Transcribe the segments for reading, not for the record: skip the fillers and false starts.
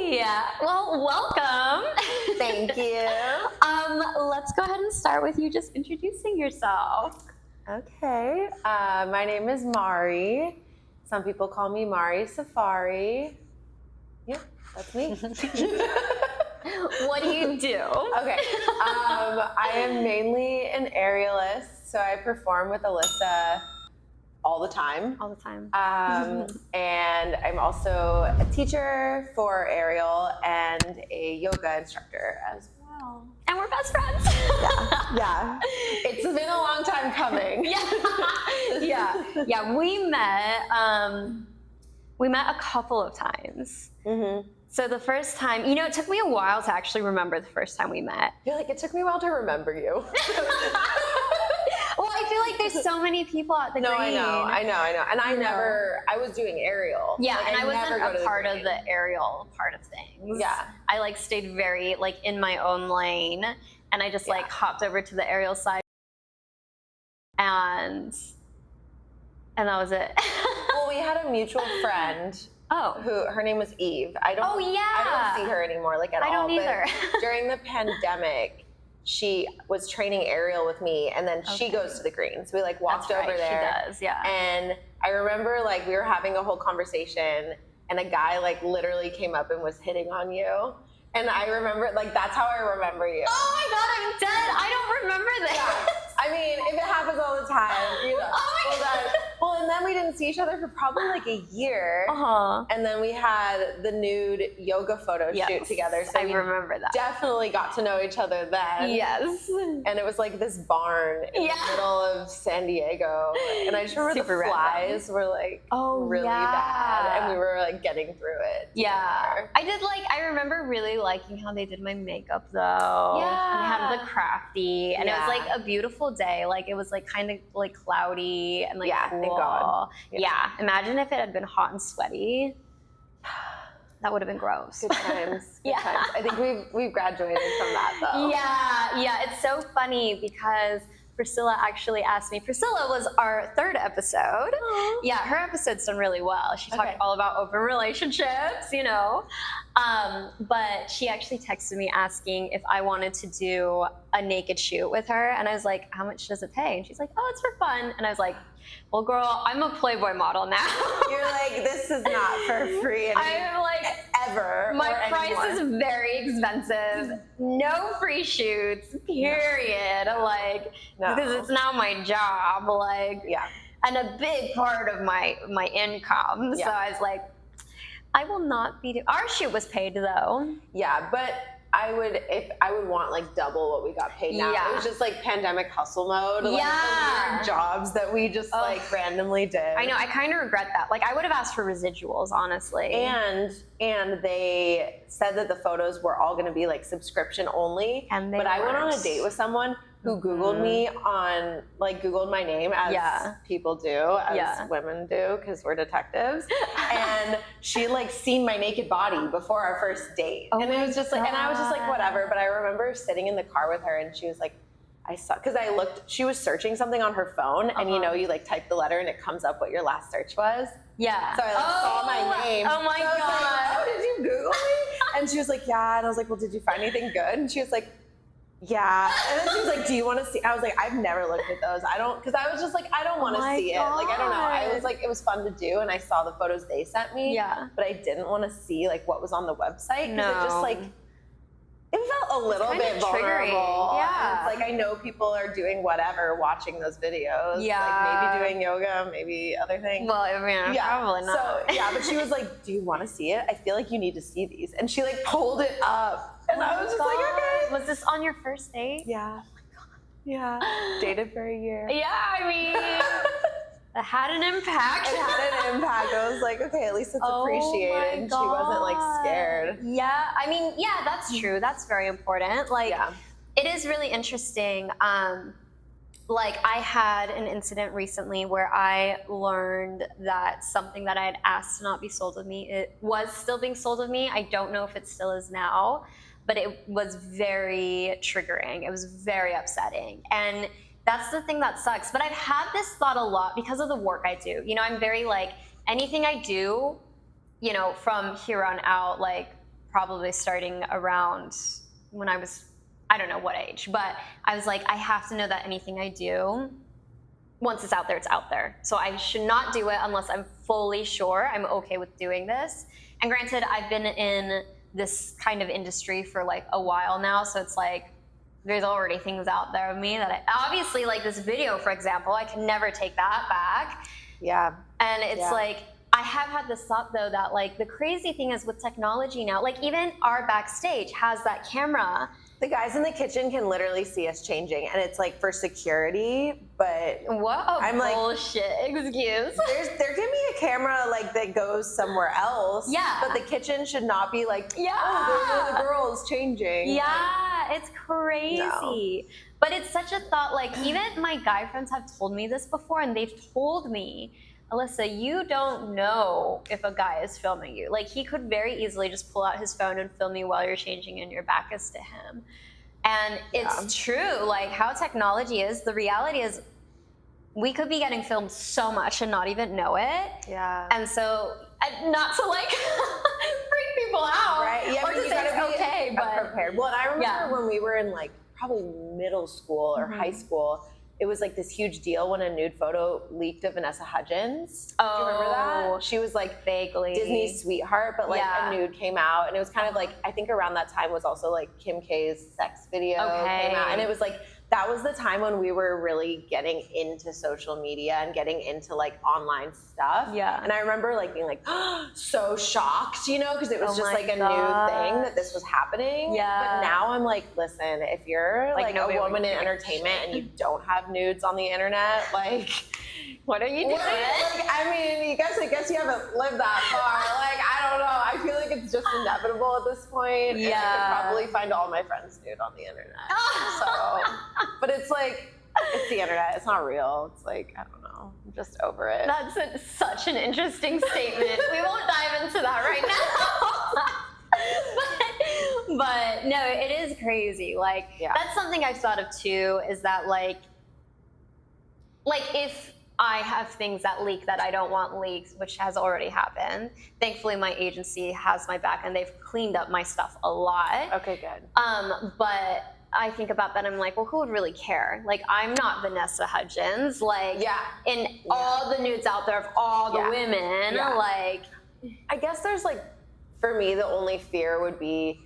Hey, well, welcome. Thank you. Let's go ahead and start with you just introducing yourself. Okay. My name is Mari. Some people call me Mari Safari. Yeah, that's me. What do you do? Okay. I am mainly an aerialist, so I perform with Alyssa all the time. All the time. And I'm also a teacher for aerial and a yoga instructor as well. And we're best friends. Yeah. It's been a long time coming. Yeah. We met a couple of times. Mm-hmm. So the first time, it took me a while to actually remember the first time we met. You're like, it took me a while to remember you. Well, I feel like there's so many people at the Green. I know. And I was doing aerial. Yeah, like, and I wasn't a part of Green. the aerial part of things. Yeah. I stayed very in my own lane, and I just hopped over to the aerial side, and that was it. Well, we had a mutual friend. Oh. Her name was Eve. I don't see her anymore at all. I don't either. But during the pandemic, she was training aerial with me, and then she goes to the Green. So we walked over there. She does, yeah. And I remember we were having a whole conversation, and a guy literally came up and was hitting on you. And I remember that's how I remember you. Oh my God, I'm dead. I don't remember this. Yeah. I mean, if it happens all the time, Oh my God. Well, and then we didn't see each other for probably a year. Uh-huh. And then we had the nude yoga photo shoot together. So I remember that. Definitely got to know each other then. Yes. And it was this barn in the middle of San Diego. And I just remember Super the flies were really bad. And we were getting through it. Yeah. Together. I remember really liking how they did my makeup though. Yeah. And they had the crafty. And it was a beautiful day. It was kind of cloudy and cool. Thank God. Yeah. Imagine if it had been hot and sweaty. That would have been gross. Good times. Yeah. Times. I think we've graduated from that though. Yeah. It's so funny because Priscilla actually asked me. Priscilla was our third episode. Aww. Yeah, her episode's done really well. She talked all about open relationships, But she actually texted me asking if I wanted to do a naked shoot with her. And I was like, how much does it pay? And she's like, oh, it's for fun. And I was like, well, girl, I'm a Playboy model now. You're this is not for free anymore. I'm ever. My price is very expensive. No free shoots, period. Because it's now my job. And a big part of my income. Yeah. So I was like, I will not be our shoot was paid though. Yeah, but I would want double what we got paid now. Yeah. It was just pandemic hustle mode. The weird jobs that we just randomly did. I know. I kind of regret that. I would have asked for residuals, honestly. And they said that the photos were all going to be subscription only. But I went on a date with someone who Googled me on Googled my name as people do, as women do, because we're detectives. And she seen my naked body before our first date. And it was just and I was just whatever. But I remember sitting in the car with her and she was I saw, because I looked, she was searching something on her phone and you type the letter and it comes up what your last search was. Yeah. So I saw my name. Oh my God. Oh, did you Google me? And she was yeah. And I was well, did you find anything good? And she was yeah. And then she was do you want to see? I was I've never looked at those. I don't, because I was just I don't want to see it. I don't know. I was it was fun to do and I saw the photos they sent me. Yeah. But I didn't want to see what was on the website. No. It just it felt a little bit vulnerable. Yeah. And it's I know people are doing whatever watching those videos. Yeah. Maybe doing yoga, maybe other things. Well, probably not. So, but she was do you want to see it? I feel you need to see these. And she pulled it up. And I was just okay. Was this on your first date? Yeah. Oh my God. Yeah. Dated for a year. Yeah, I mean, it had an impact. It had an impact. I was okay, at least it's appreciated. And she wasn't scared. Yeah, I mean, yeah, that's true. That's very important. It is really interesting. I had an incident recently where I learned that something that I had asked to not be sold of me, it was still being sold of me. I don't know if it still is now, but it was very triggering. It was very upsetting. And that's the thing that sucks. But I've had this thought a lot because of the work I do. I'm very anything I do, from here on out, probably starting around when I was, I don't know what age, but I was like, I have to know that anything I do, once it's out there, it's out there. So I should not do it unless I'm fully sure I'm okay with doing this. And granted, I've been in this kind of industry for like a while now, so it's like, there's already things out there of me that obviously, like this video, for example, I can never take that back. Yeah. And it's like, I have had this thought though that like the crazy thing is with technology now, like even our backstage has that camera. The guys in the kitchen can literally see us changing, and it's like for security, but what a bullshit excuse. There can be a camera like that goes somewhere else. Yeah. But the kitchen should not be like, oh, there's the girls changing. Yeah, it's crazy. No. But it's such a thought, like even my guy friends have told me this before, and they've told me, Alyssa, you don't know if a guy is filming you. Like he could very easily just pull out his phone and film you while you're changing and your back is to him. And it's true, like how technology is, the reality is we could be getting filmed so much and not even know it. Yeah. And so, not to like freak people out. Right, yeah, or to say it's okay, but prepared. Well, and I remember when we were in like probably middle school or high school, it was like this huge deal when a nude photo leaked of Vanessa Hudgens. Oh, do you remember that? She was like vaguely Disney's sweetheart, but like a nude came out, and it was kind of like, I think around that time was also like Kim K's sex video came out, and it was like, that was the time when we were really getting into social media and getting into like online stuff. Yeah. And I remember like being like, so shocked, you know, because it was just like a new thing that this was happening. Yeah. But now I'm like, listen, if you're like a woman in entertainment and you don't have nudes on the internet, like, what are you doing? Like, I mean, I guess you haven't lived that far. Like, I don't know. I feel like it's just inevitable at this point. Yeah. And I could probably find all my friends nude on the internet. So, but it's like, it's the internet. It's not real. It's like, I don't know. I'm just over it. That's such an interesting statement. We won't dive into that right now. but no, it is crazy. Like, that's something I've thought of too, is that like if I have things that leak that I don't want leaked, which has already happened. Thankfully, my agency has my back, and they've cleaned up my stuff a lot. Okay, good. But I think about that, I'm like, well, who would really care? Like, I'm not Vanessa Hudgens. Like, in all the nudes out there of all the women, like... I guess there's like, for me, the only fear would be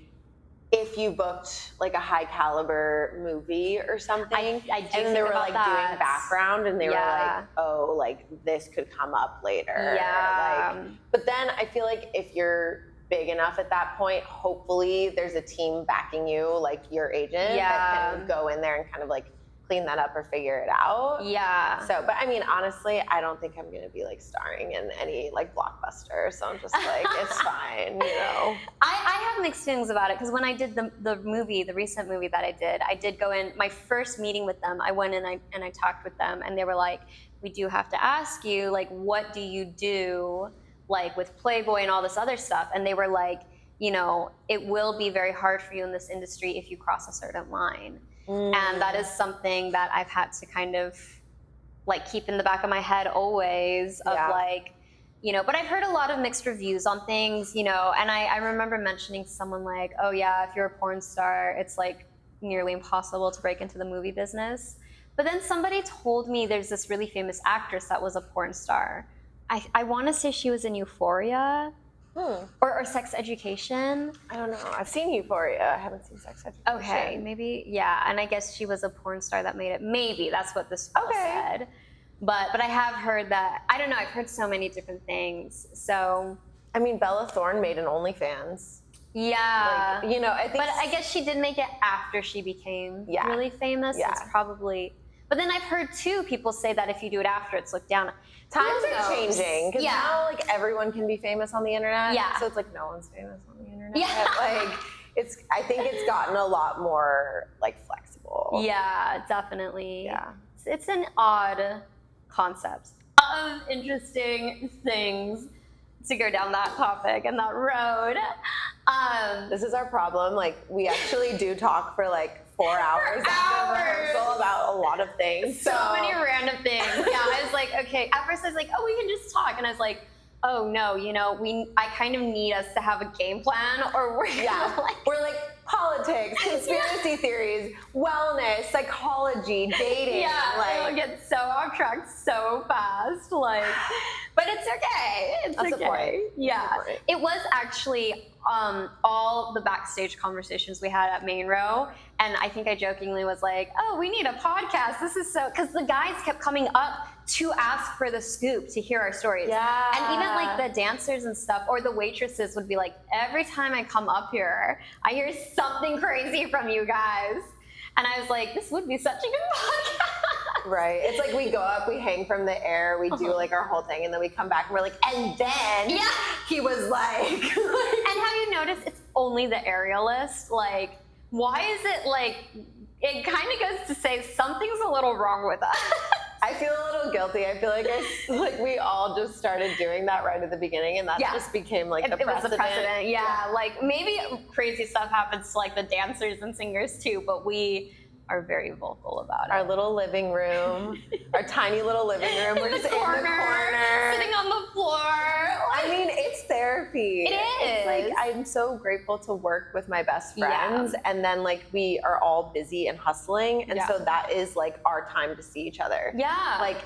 if you booked like a high caliber movie or something, I do and they were like doing background, and they were like, oh, like this could come up later. Yeah. Like, but then I feel like if you're big enough at that point, hopefully there's a team backing you, like your agent, that can go in there and kind of like clean that up or figure it out. Yeah. So, but I mean, honestly, I don't think I'm going to be like starring in any like blockbuster. So I'm just like, it's fine, you know? I have mixed feelings about it, because when I did the recent movie that I did go in, my first meeting with them, I went in and I talked with them, and they were like, we do have to ask you, like, what do you do, like with Playboy and all this other stuff? And they were like, you know, it will be very hard for you in this industry if you cross a certain line. And that is something that I've had to kind of like keep in the back of my head always, of like, you know, but I've heard a lot of mixed reviews on things, you know, and I remember mentioning to someone like, oh yeah, if you're a porn star, it's like nearly impossible to break into the movie business. But then somebody told me there's this really famous actress that was a porn star. I want to say she was in Euphoria. Or Sex Education. I don't know. I've seen Euphoria. I haven't seen Sex Education. Okay, maybe, yeah. And I guess she was a porn star that made it. Maybe that's what this girl said. But I have heard that, I don't know, I've heard so many different things. So, I mean, Bella Thorne made an OnlyFans. Yeah. Like, you know, I think. But I guess she did make it after she became really famous. Yeah. It's probably. But then I've heard too people say that if you do it after, it's looked down. Times are changing, because now like everyone can be famous on the internet. Yeah. So it's like no one's famous on the internet. Yeah. Like I think it's gotten a lot more like flexible. Yeah, definitely. Yeah. It's an odd concept of interesting things to go down that topic and that road. This is our problem. Like, we actually do talk for like 4 hours after rehearsal about a lot of things. So many random things. Yeah, I was like, okay. At first I was like, oh, we can just talk. And I was like, oh no, I kind of need us to have a game plan, or we're we're like politics, conspiracy theories, wellness, psychology, dating. Yeah, it'll get so off track so fast. But it's okay. It's okay. Yeah. It was actually all the backstage conversations we had at Main Row, and I think I jokingly was like, "Oh, we need a podcast. This is so," because the guys kept coming up to ask for the scoop to hear our stories. Yeah. And even like the dancers and stuff, or the waitresses would be like, every time I come up here, I hear something crazy from you guys. And I was like, this would be such a good podcast. Right. It's like we go up, we hang from the air, we do like our whole thing, and then we come back and we're like, and then he was like. And have you noticed it's only the aerialist? Like, why is it like, it kind of goes to say something's a little wrong with us. I feel a little guilty. I feel like we all just started doing that right at the beginning, and that just became like the precedent. It was the precedent, Like maybe crazy stuff happens to like the dancers and singers too, but we are very vocal about it. Our little living room, our tiny little living room. We're just in the corner, sitting on the floor. I mean, it's therapy. It is. It's like, I'm so grateful to work with my best friends, and then like we are all busy and hustling, and so that is like our time to see each other. Yeah. Like,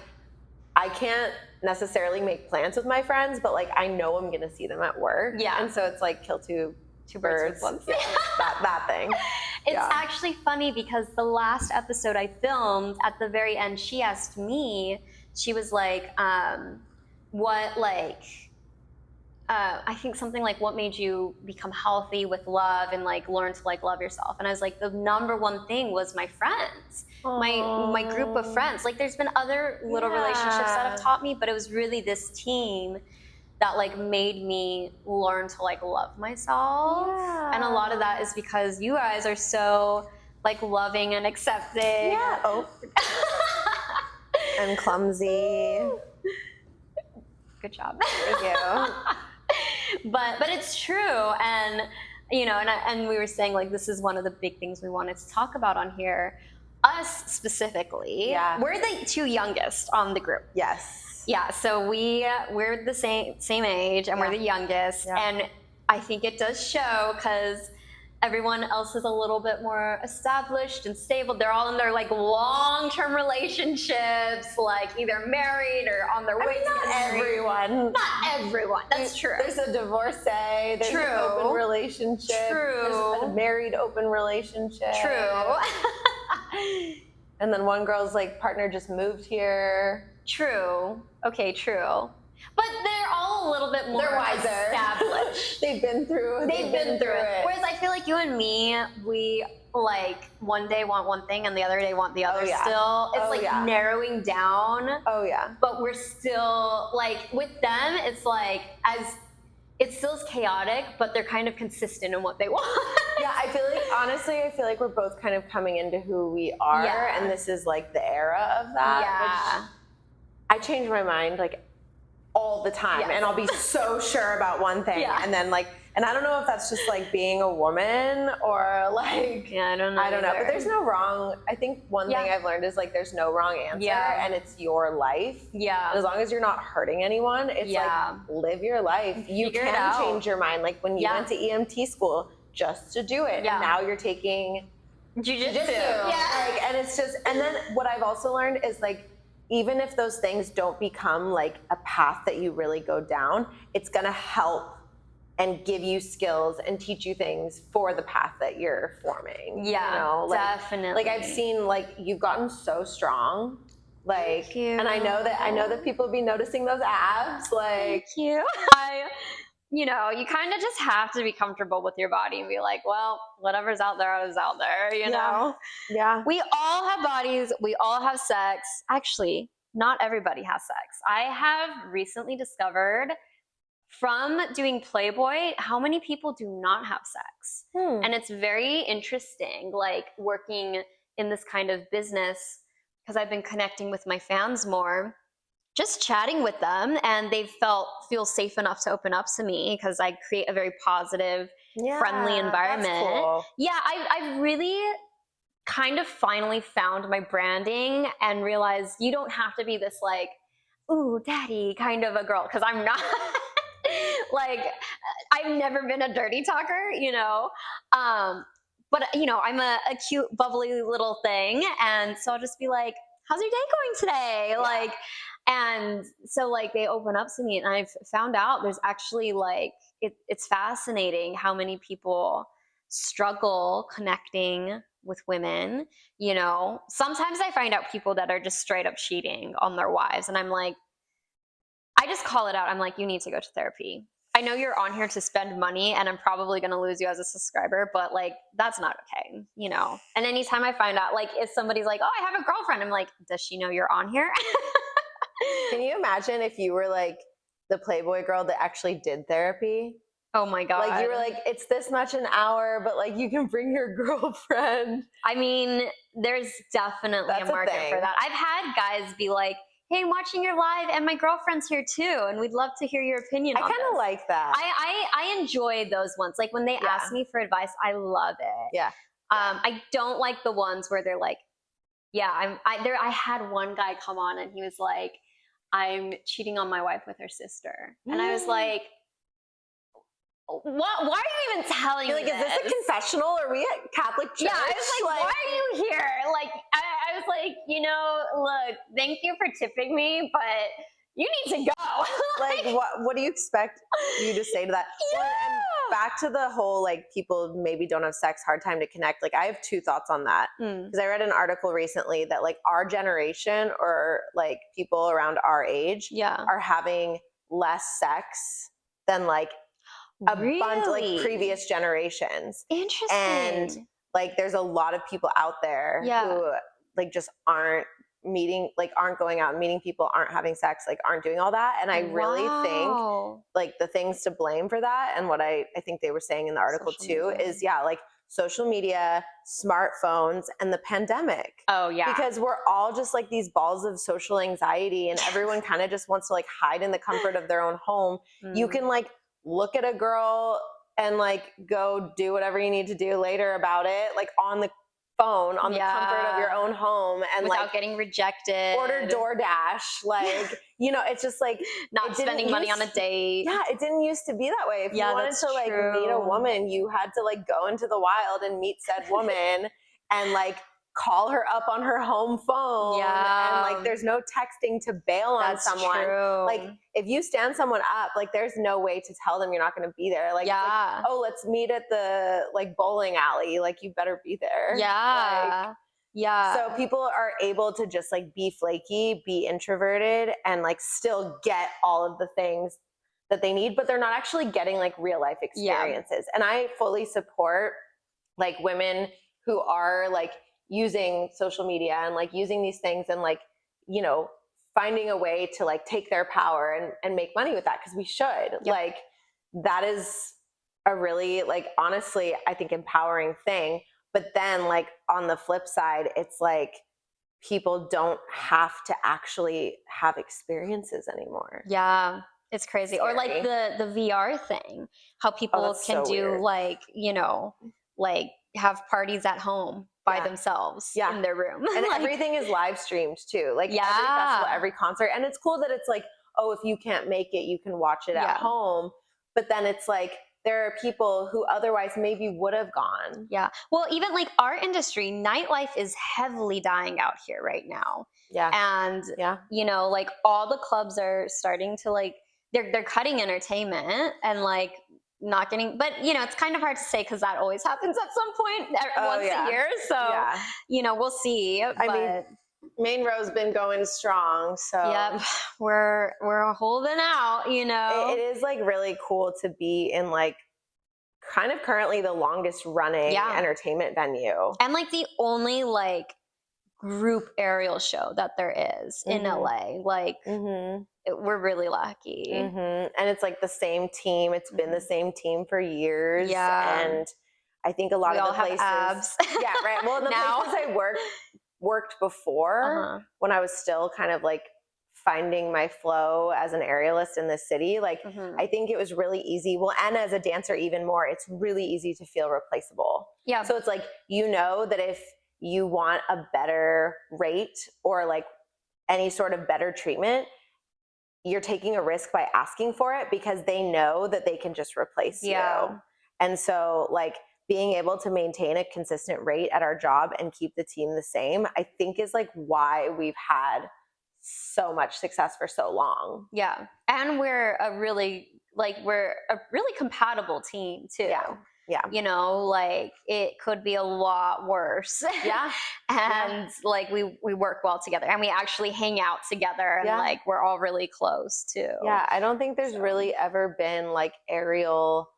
I can't necessarily make plans with my friends, but like I know I'm gonna see them at work. Yeah. And so it's like kill two birds with one stone. That thing. It's actually funny because the last episode I filmed, at the very end, she asked me, she was like, I think something like, what made you become healthy with love and like learn to like love yourself? And I was like, the number one thing was my friends, my group of friends. Like there's been other little relationships that have taught me, but it was really this team that like made me learn to like love myself. And a lot of that is because you guys are so like loving and accepting. And clumsy. Good job. Thank you. But it's true, and and we were saying like this is one of the big things we wanted to talk about on here. Us specifically, we're the two youngest on the group. Yes. Yeah, so we're the same age, and we're the youngest, and I think it does show because everyone else is a little bit more established and stable. They're all in their like long-term relationships, like either married or on their way to not everyone. Not everyone. That's true. There's a divorcee. There's an open relationship. There's a married open relationship. True. And then one girl's like partner just moved here. True. Okay, true. But they're all a little bit more wiser. Established. They've been through it. Whereas I feel like you and me, we like one day want one thing and the other day want the other still. It's narrowing down. But we're still like with them, it's like it still is chaotic, but they're kind of consistent in what they want. Honestly, I feel like we're both kind of coming into who we are, and this is like the era of that. Which I change my mind like all the time, and I'll be so sure about one thing, and then like, and I don't know if that's just like being a woman or like, I don't know, but there's no wrong. I think one thing I've learned is like there's no wrong answer, and it's your life. And as long as you're not hurting anyone, it's like live your life. You can change your mind. Like when you went to EMT school just to do it, and now you're taking jiu-jitsu. And it's just, and then what I've also learned is like, even if those things don't become like a path that you really go down, it's gonna help and give you skills and teach you things for the path that you're forming. Definitely. Like I've seen like you've gotten so strong. Like, Thank you. And I know that people be noticing those abs. Like, thank you. You kind of just have to be comfortable with your body and be like, well, whatever's out there is out there, you know? Yeah. We all have bodies. We all have sex. Actually, not everybody has sex. I have recently discovered from doing Playboy how many people do not have sex. And it's very interesting, like working in this kind of business, because I've been connecting with my fans more. Just chatting with them, and they feel safe enough to open up to me because I create a very positive, friendly environment. That's cool. Yeah, I've really kind of finally found my branding and realized you don't have to be this like, ooh, daddy kind of a girl, because I'm not. Like, I've never been a dirty talker, you know? But, you know, I'm a cute, bubbly little thing. And so I'll just be like, how's your day going today? Yeah. Like, and so like they open up to me, and I've found out there's actually like, it's fascinating how many people struggle connecting with women. You know, sometimes I find out people that are just straight up cheating on their wives, and I'm like, I just call it out. I'm like, you need to go to therapy. I know you're on here to spend money, and I'm probably going to lose you as a subscriber, but like, that's not okay, you know? And anytime I find out, like, if somebody's like, oh, I have a girlfriend, I'm like, does she know you're on here? Can you imagine if you were like the Playboy girl that actually did therapy? Oh my God. Like, you were like, it's this much an hour, but like, you can bring your girlfriend. I mean, there's definitely a market for that. I've had guys be like, hey, I'm watching your live and my girlfriend's here too, and we'd love to hear your opinion on this. I kind of like that. I enjoy those ones. Like when they ask me for advice, I love it. Yeah. I don't like the ones where they're like, yeah, I had one guy come on and he was like, I'm cheating on my wife with her sister. And I was like, what? Why are you even telling me like, is this a confessional? Are we at Catholic church? Yeah, I was like, why are you here? Like, I was like, you know, look, thank you for tipping me, but you need to go. Like, what do you expect you to say to that? Yeah. Well, and back to the whole, like, people maybe don't have sex, hard time to connect. Like, I have two thoughts on that. Because I read an article recently that, like, our generation, or like people around our age, are having less sex than like a bunch of like previous generations. Interesting. And like, there's a lot of people out there who like just aren't going out and meeting people, aren't having sex, like aren't doing all that. And I really think like the things to blame for that, and what I think they were saying in the article is like social media, smartphones, and the pandemic. Oh yeah. Because we're all just like these balls of social anxiety, and everyone kind of just wants to like hide in the comfort of their own home. You can like look at a girl and like go do whatever you need to do later about it, like on the phone, on the comfort of your own home, and without like getting rejected, order DoorDash, like, you know, it's just like not spending money on a date. Yeah, it didn't used to be that way. If you wanted to like meet a woman, you had to like go into the wild and meet said woman and like call her up on her home phone. And like, there's no texting to bail on someone. True. Like, if you stand someone up, like, there's no way to tell them you're not going to be there. Like, it's like, oh, let's meet at the like bowling alley. Like, you better be there. So people are able to just like be flaky, be introverted, and like still get all of the things that they need, but they're not actually getting like real life experiences. And I fully support like women who are like using social media and like using these things and like, you know, finding a way to like take their power and make money with that, because we should. Like, that is a really like, honestly, I think empowering thing. But then like on the flip side, it's like people don't have to actually have experiences anymore. Yeah, it's crazy. Or like the VR thing, how people can do like, you know, like have parties at home by themselves in their room. And like, everything is live streamed too. Like every festival, every concert. And it's cool that it's like, oh, if you can't make it, you can watch it at home. But then it's like, there are people who otherwise maybe would have gone. Yeah. Well, even like our industry, nightlife is heavily dying out here right now. Yeah. And, you know, like all the clubs are starting to like, they're cutting entertainment and like not getting, but you know, it's kind of hard to say because that always happens at some point once a year. So, you know, we'll see. I mean, Main Row's been going strong, so we're holding out, you know. It is like really cool to be in like kind of currently the longest running entertainment venue, and like the only like group aerial show that there is in LA. Like we're really lucky, and it's like the same team. It's been the same team for years, and I think a lot of the places, abs. Right. Well, the places I worked before when I was still kind of like finding my flow as an aerialist in the city, like I think it was really easy. Well, and as a dancer even more, it's really easy to feel replaceable. Yeah. So it's like, you know, that if you want a better rate or like any sort of better treatment, you're taking a risk by asking for it because they know that they can just replace you. And so like being able to maintain a consistent rate at our job and keep the team the same, I think is like why we've had so much success for so long. Yeah. And we're a really compatible team too. Yeah. You know, like it could be a lot worse. Yeah. And like we work well together and we actually hang out together and like we're all really close too. Yeah. I don't think there's really ever been like aerial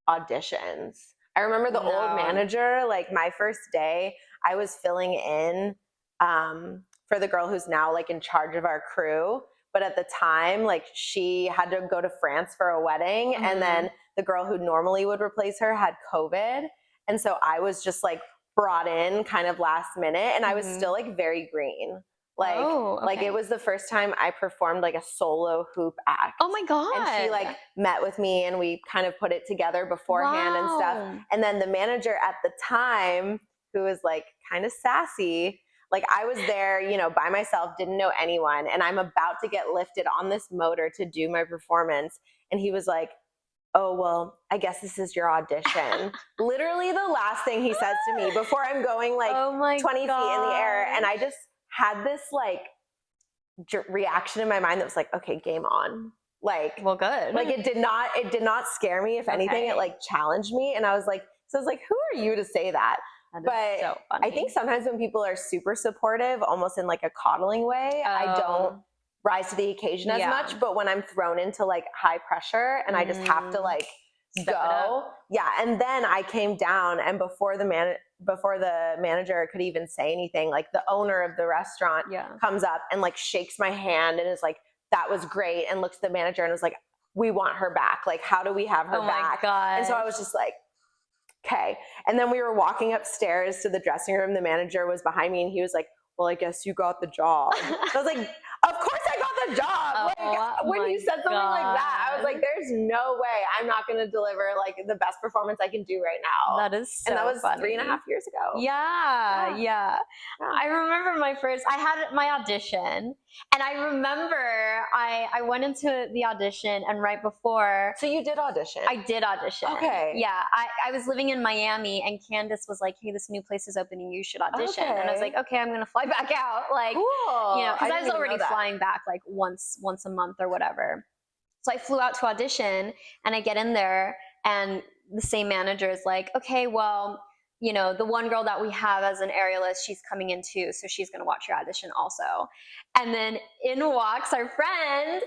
auditions. I remember the old manager, like my first day, I was filling in for the girl who's now like in charge of our crew. But at the time, like she had to go to France for a wedding. And then the girl who normally would replace her had COVID. And so I was just like brought in kind of last minute and I was still like very green. Like, like it was the first time I performed like a solo hoop act. Oh my God. And she like met with me and we kind of put it together beforehand and stuff. And then the manager at the time, who was like kind of sassy, like I was there, you know, by myself, didn't know anyone. And I'm about to get lifted on this motor to do my performance. And he was like, oh, well, I guess this is your audition. Literally the last thing he says to me before I'm going like 20 feet in the air. And I just had this like reaction in my mind that was like, okay, game on. Like, well, good. Like it did not scare me. If anything, it like challenged me. And I was like, who are you to say that? But so funny. I think sometimes when people are super supportive, almost in like a coddling way, I don't rise to the occasion as much. But when I'm thrown into like high pressure and I just have to like go. Yeah. And then I came down and before the manager could even say anything, like the owner of the restaurant comes up and like shakes my hand and is like, that was great. And looks at the manager and was like, we want her back. Like, how do we have her back? My God. And so I was just like, okay. And then we were walking upstairs to the dressing room. The manager was behind me and he was like, well, I guess you got the job. I was like, of course I got the job. Like, when you said something like that, I was like, there's no way I'm not going to deliver like the best performance I can do right now. That is so And that was funny. 3.5 years ago. Yeah. I remember I had my audition and I remember I went into the audition and right before. So you did audition? I did audition. Okay. Yeah. I was living in Miami and Candace was like, hey, this new place is opening. You should audition. And I was like, okay, I'm going to fly back out. Like, cool. You know, because I was already flying back like once a month or whatever. So I flew out to audition and I get in there and the same manager is like, okay, well, you know, the one girl that we have as an aerialist, she's coming in too. So she's going to watch your audition also. And then in walks our friend.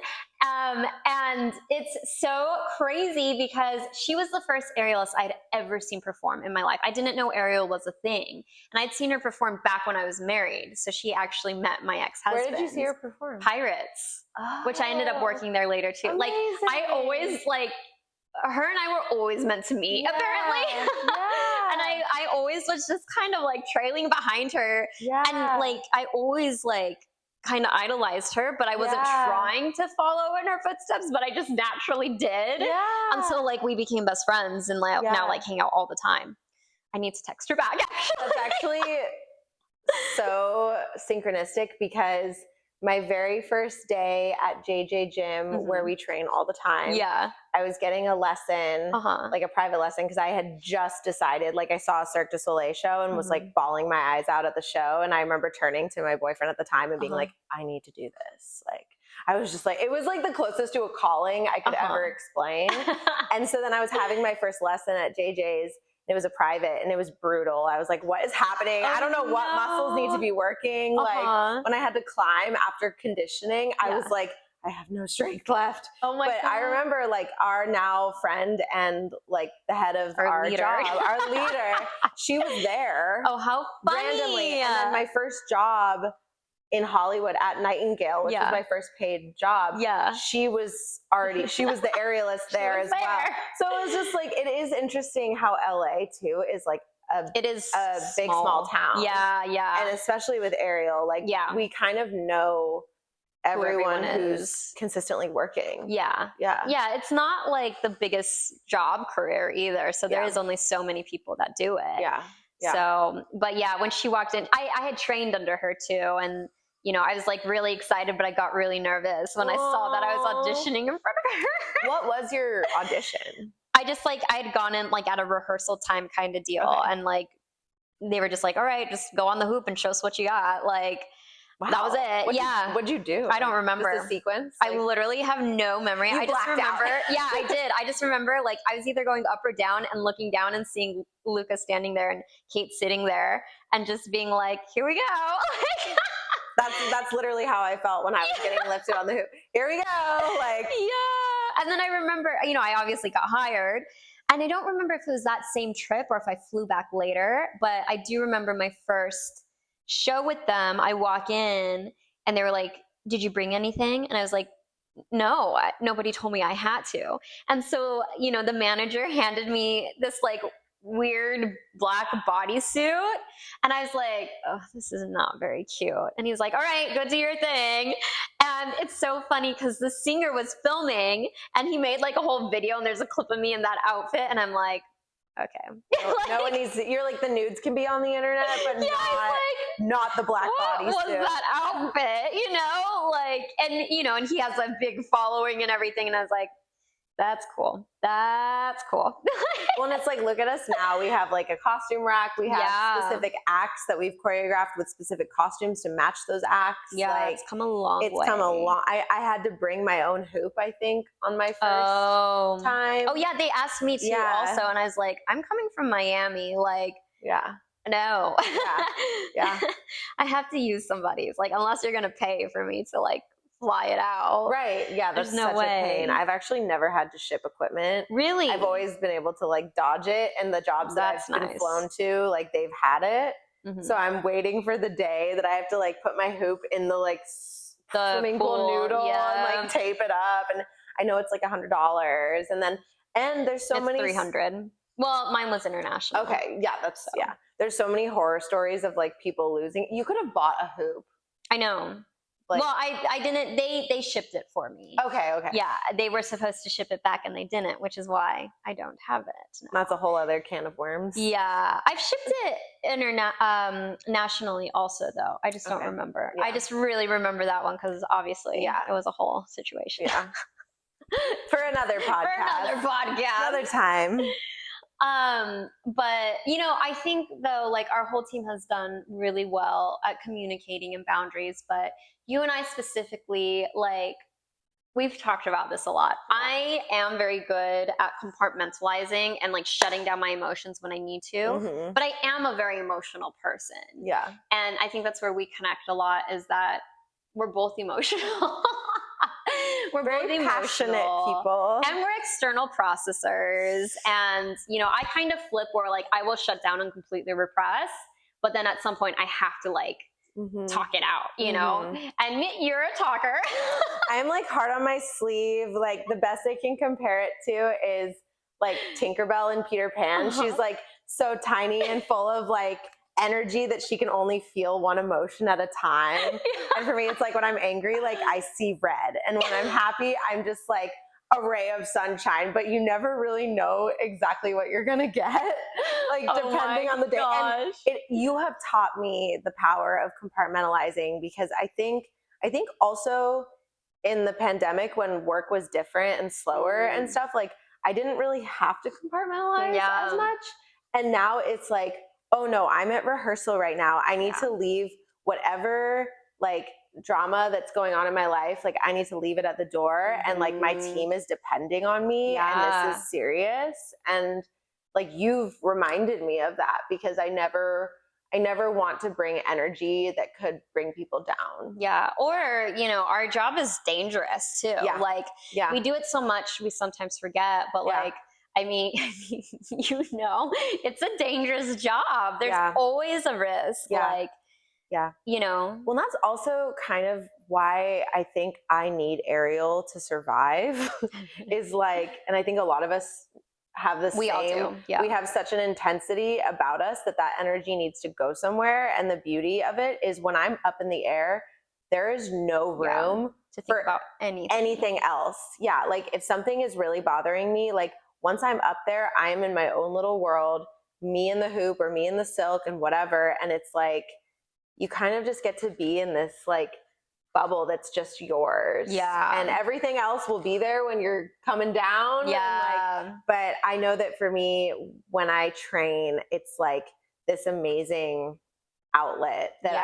And it's so crazy because she was the first aerialist I'd ever seen perform in my life. I didn't know aerial was a thing. And I'd seen her perform back when I was married. So she actually met my ex-husband. Where did you see her perform? Pirates, which I ended up working there later too. Amazing. Like I always like, her and I were always meant to meet apparently. And I always was just kind of like trailing behind her. And like, I always like kind of idolized her, but I wasn't trying to follow in her footsteps, but I just naturally did until like we became best friends and like now like hang out all the time. I need to text her back. That's actually so synchronistic because my very first day at JJ Gym, where we train all the time, I was getting a lesson, like a private lesson, because I had just decided, like I saw a Cirque du Soleil show and was like bawling my eyes out at the show. And I remember turning to my boyfriend at the time and being like, I need to do this. Like, I was just like, it was like the closest to a calling I could ever explain. And so then I was having my first lesson at JJ's. It was a private and it was brutal. I was like, what is happening? I don't know what muscles need to be working. Like when I had to climb after conditioning, I was like, I have no strength left. Oh my God. I remember like our now friend and like the head of our leader. job, our leader, she was there. Oh, how funny. Randomly. And then my first job in Hollywood at Nightingale, which was my first paid job. She was the aerialist there as well. So it was just like, it is interesting how LA too is like it is a big small town. Yeah. And especially with aerial, like we kind of know everyone who's consistently working. Yeah. It's not like the biggest job career either. So there is only so many people that do it. So, but yeah, when she walked in, I had trained under her too. And, I was like really excited, but I got really nervous when I saw that I was auditioning in front of her. What was your audition? I just like, I had gone in like at a rehearsal time kind of deal. Okay. And like, they were just like, all right, just go on the hoop and show us what you got. Like, wow. That was it. What'd you do? I don't remember. Just the sequence? I literally have no memory. I just remember. Yeah, I did. I just remember like I was either going up or down and looking down and seeing Luca standing there and Kate sitting there and just being like, here we go. That's literally how I felt when I was getting lifted on the hoop. Here we go. Like, yeah. And then I remember, I obviously got hired. And I don't remember if it was that same trip or if I flew back later, but I do remember my first show with them. I walk in and they were like, did you bring anything? And I was like, no, nobody told me I had to. And so, the manager handed me this like weird black bodysuit. And I was like, oh, this is not very cute. And he was like, all right, go do your thing. And it's so funny because the singer was filming and he made like a whole video and there's a clip of me in that outfit. And I'm like, okay. No one needs to, you're like, the nudes can be on the internet, but not the black bodysuit. What was that outfit? And he has a big following and everything. And I was like, that's cool. That's cool. Well, and it's like, look at us now. We have like a costume rack. We have specific acts that we've choreographed with specific costumes to match those acts. Yeah, like, it's come a long way. It's come a long. I had to bring my own hoop, I think, on my first time. Oh, yeah. They asked me to also. And I was like, I'm coming from Miami. Like, no. Yeah. I have to use somebody's. Like, unless you're going to pay for me to like fly it out. Right. Yeah. That's such a pain. I've actually never had to ship equipment. Really? I've always been able to like dodge it, and the jobs that I've been flown to, like they've had it. Mm-hmm. So I'm waiting for the day that I have to like put my hoop in the like swimming pool noodle and like tape it up. And I know it's like $100, and there's so many. $300. Well, mine was international. Okay. Yeah. There's so many horror stories of like people losing. You could have bought a hoop. I know. Like, well, I didn't. They shipped it for me. Okay. Yeah, they were supposed to ship it back, and they didn't, which is why I don't have it now. That's a whole other can of worms. Yeah, I've shipped it nationally also, though. I just don't remember. Yeah. I just really remember that one because obviously, it was a whole situation. Yeah. For another podcast. Another time. But I think though, like our whole team has done really well at communicating and boundaries, but you and I specifically, like we've talked about this a lot. I am very good at compartmentalizing and like shutting down my emotions when I need to, but I am a very emotional person. Yeah. And I think that's where we connect a lot, is that we're both emotional. We're very both passionate people. And we're external processors. And, I kind of flip where like I will shut down and completely repress, but then at some point I have to like talk it out, and you're a talker. I'm like hard on my sleeve. Like the best I can compare it to is like Tinkerbell and Peter Pan. She's like so tiny and full of like energy that she can only feel one emotion at a time. And for me, it's like when I'm angry, like I see red. And when I'm happy, I'm just like a ray of sunshine, but you never really know exactly what you're going to get, like depending on the day. And you have taught me the power of compartmentalizing, because I think also in the pandemic when work was different and slower and stuff, like I didn't really have to compartmentalize as much. And now it's like, oh no, I'm at rehearsal right now. I need to leave whatever like drama that's going on in my life. Like I need to leave it at the door, and like my team is depending on me, and this is serious. And like you've reminded me of that, because I never want to bring energy that could bring people down. Yeah. Or, our job is dangerous too. Yeah. Like we do it so much, we sometimes forget, but like, I mean, it's a dangerous job. There's always a risk. Like, Well, that's also kind of why I think I need Ariel to survive is like, and I think a lot of us have the same. We all do. Yeah. We have such an intensity about us that energy needs to go somewhere. And the beauty of it is when I'm up in the air, there is no room to think about anything else. Yeah. Like if something is really bothering me, like once I'm up there, I am in my own little world, me in the hoop or me in the silk and whatever. And it's like, you kind of just get to be in this like bubble that's just yours. Yeah. And everything else will be there when you're coming down. Yeah. And like, but I know that for me, when I train, it's like this amazing outlet that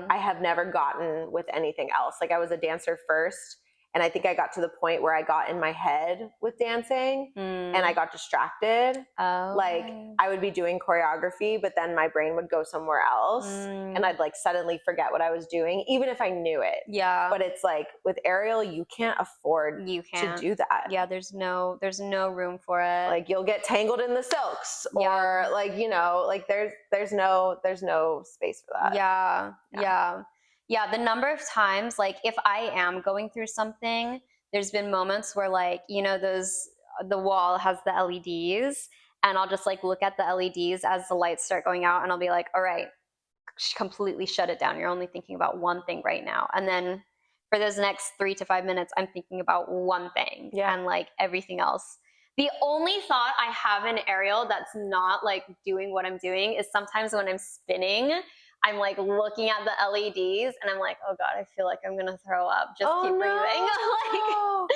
I have never gotten with anything else. Like I was a dancer first, and I think I got to the point where I got in my head with dancing and I got distracted. Like I would be doing choreography, but then my brain would go somewhere else and I'd like suddenly forget what I was doing, even if I knew it. Yeah. But it's like with aerial, you can't afford to do that. Yeah, there's no room for it. Like you'll get tangled in the silks or like, you know, like there's no space for that. Yeah, the number of times, like if I am going through something, there's been moments where like, you know, the wall has the LEDs and I'll just like look at the LEDs as the lights start going out and I'll be like, all right, completely shut it down. You're only thinking about one thing right now. And then for those next 3 to 5 minutes, I'm thinking about one thing and like everything else. The only thought I have in aerial that's not like doing what I'm doing is sometimes when I'm spinning, I'm like looking at the LEDs and I'm like, oh God, I feel like I'm going to throw up. Just keep breathing. Like, well,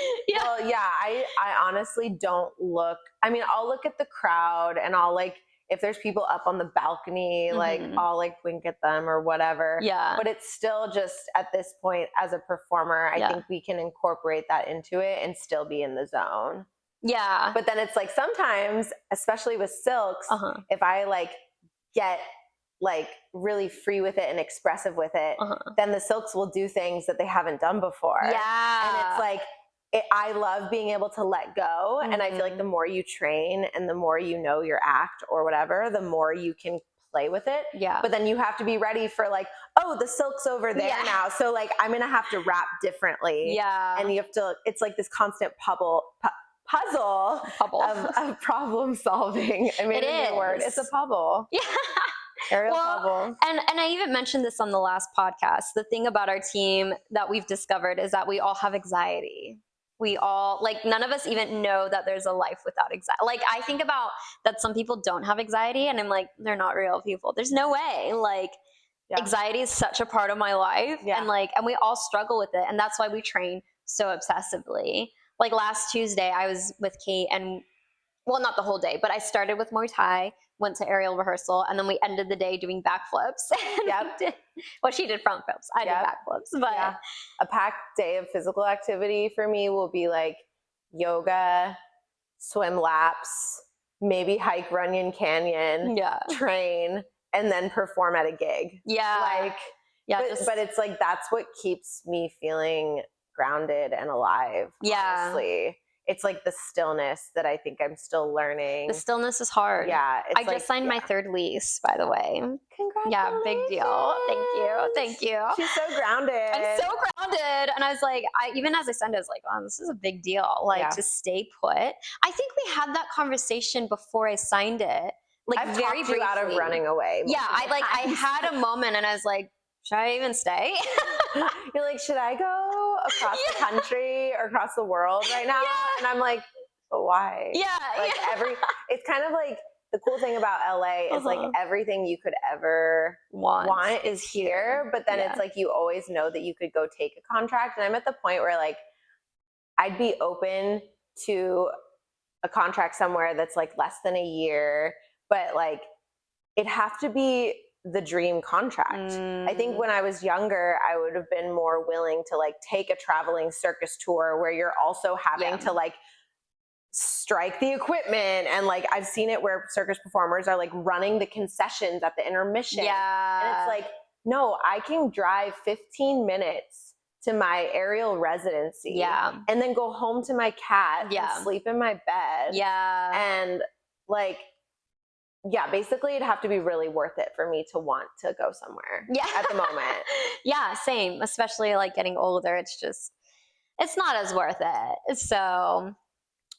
yeah, I honestly don't look. I mean, I'll look at the crowd and I'll like, if there's people up on the balcony, like I'll like wink at them or whatever. Yeah. But it's still just at this point as a performer, I think we can incorporate that into it and still be in the zone. Yeah. But then it's like sometimes, especially with silks, if I like get like really free with it and expressive with it, then the silks will do things that they haven't done before. Yeah. And it's like, I love being able to let go. And I feel like the more you train and the more you know your act or whatever, the more you can play with it. Yeah. But then you have to be ready for like, oh, the silk's over there now. So like, I'm going to have to wrap differently. Yeah. And you have to, it's like this constant puzzle of problem solving. I mean, it's a word. It's a puzzle. Yeah. Aerial puzzle. And I even mentioned this on the last podcast. The thing about our team that we've discovered is that we all have anxiety. We all, like, none of us even know that there's a life without anxiety. Like, I think about that some people don't have anxiety, and I'm like, they're not real people. There's no way. Like, anxiety is such a part of my life. And like, and we all struggle with it. And that's why we train so obsessively. Like last Tuesday, I was with Kate and, well, not the whole day, but I started with Muay Thai, went to aerial rehearsal, and then we ended the day doing backflips. Well, she did front flips. I did backflips. But a packed day of physical activity for me will be like yoga, swim laps, maybe hike Runyon Canyon, train, and then perform at a gig. But it's like that's what keeps me feeling grounded and alive. Honestly. It's like the stillness that I think I'm still learning. The stillness is hard. Yeah. I just signed my 3rd lease, by the way. Congratulations. Yeah, big deal. Thank you. She's so grounded. I'm so grounded. And I was like, even as I signed it, I was like, wow, this is a big deal. Like to stay put. I think we had that conveation before I signed it. Like I've very talked you out of running away. Yeah, I had a moment and I was like, should I even stay? You're like, should I go across the country or across the world right now? And I'm like, but why? Like it's kind of like the cool thing about LA is like everything you could ever want is here. But then it's like, you always know that you could go take a contract. And I'm at the point where like, I'd be open to a contract somewhere that's like less than a year, but like it'd have to be the dream contract. I think when I was younger, I would have been more willing to like take a traveling circus tour where you're also having to like strike the equipment. And like, I've seen it where circus performers are like running the concessions at the intermission. And it's like, no, I can drive 15 minutes to my aerial residency and then go home to my cat and sleep in my bed. And like, basically it'd have to be really worth it for me to want to go somewhere at the moment. Same. Especially like getting older. It's not as worth it. So,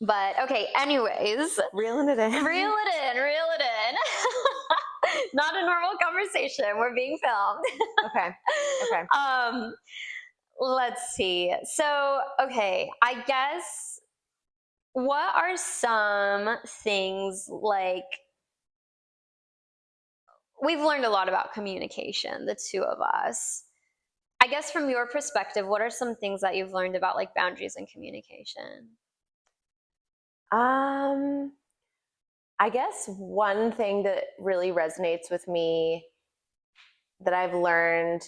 but okay, anyways. Reeling it in. Reel it in. Not a normal conversation. We're being filmed. Okay. Let's see. So, okay, I guess what are some things like we've learned a lot about communication, the two of us. I guess from your perspective, what are some things that you've learned about like boundaries and communication? I guess one thing that really resonates with me that I've learned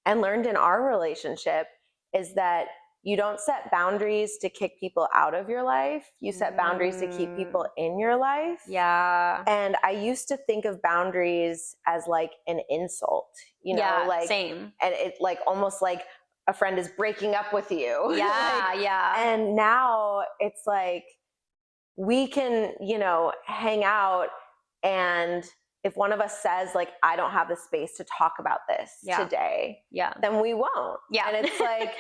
in our relationship is that you don't set boundaries to kick people out of your life. You set boundaries to keep people in your life. Yeah. And I used to think of boundaries as like an insult, you know, like same. And it like almost like a friend is breaking up with you. Yeah, yeah. And now it's like we can, you know, hang out, and if one of us says like, I don't have the space to talk about this today, then we won't. Yeah. And it's like,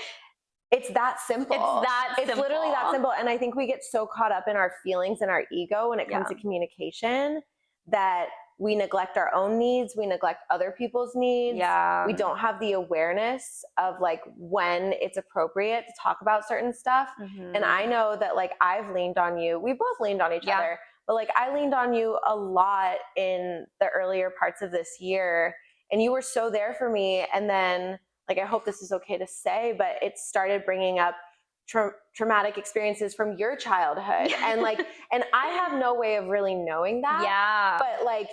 it's that simple. It's literally that simple. And I think we get so caught up in our feelings and our ego when it comes to communication that we neglect our own needs. We neglect other people's needs. Yeah. We don't have the awareness of like when it's appropriate to talk about certain stuff. Mm-hmm. And I know that like I've leaned on you. We both leaned on each other. But like I leaned on you a lot in the earlier parts of this year, and you were so there for me. And then like, I hope this is okay to say, but it started bringing up traumatic experiences from your childhood. And like, and I have no way of really knowing that. Yeah. But like,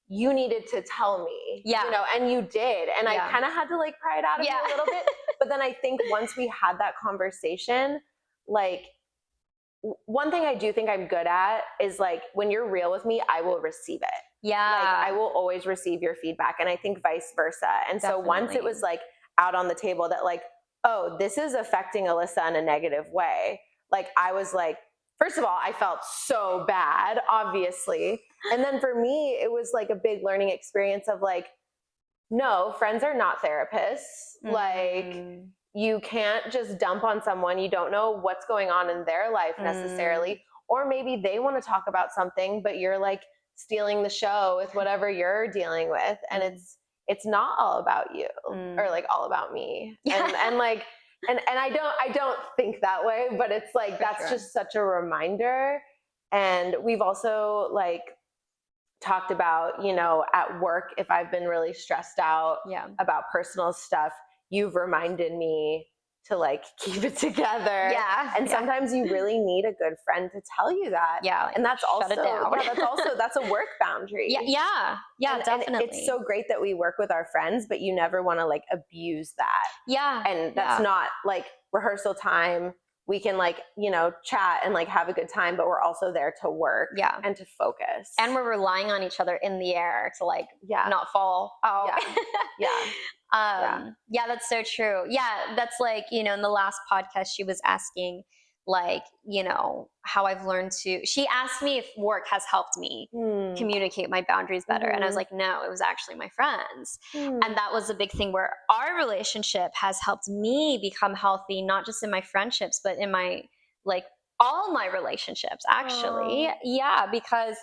you needed to tell me, you know, and you did. And I kind of had to like pry it out of you a little bit. But then I think once we had that conversation, like, one thing I do think I'm good at is like, when you're real with me, I will receive it. Yeah. Like, I will always receive your feedback. And I think vice versa. And so once it was like out on the table that like, oh, this is affecting Alyssa in a negative way, like I was like, first of all, I felt so bad, obviously. And then for me, it was like a big learning experience of like, no, friends are not therapists. Mm-hmm. Like, you can't just dump on someone. You don't know what's going on in their life necessarily. Or maybe they want to talk about something, but you're like stealing the show with whatever you're dealing with. And it's not all about you or like all about me. And like, and I don't think that way, but it's like, that's just such a reminder. And we've also like talked about, you know, at work, if I've been really stressed out about personal stuff, you've reminded me to like keep it together. Yeah. And sometimes you really need a good friend to tell you that. Yeah. Like, and that's also, that's a work boundary. Yeah. Yeah, definitely. And it's so great that we work with our friends, but you never want to like abuse that. Yeah. And that's not like rehearsal time. We can like, you know, chat and like have a good time, but we're also there to work and to focus. And we're relying on each other in the air to like not fall out. Yeah, that's so true. Yeah, that's like, you know, in the last podcast, she was asking like, you know, how I've learned to, she asked me if work has helped me communicate my boundaries better. And I was like, no, it was actually my friends. And that was a big thing where our relationship has helped me become healthy, not just in my friendships, but in my, like all my relationships actually. Yeah, because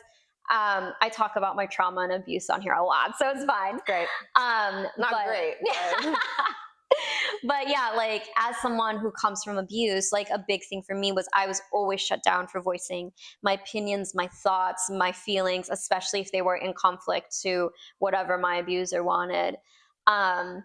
I talk about my trauma and abuse on here a lot, so it's fine. Great. Not great. But yeah, like as someone who comes from abuse, like a big thing for me was I was always shut down for voicing my opinions, my thoughts, my feelings, especially if they were in conflict to whatever my abuser wanted. And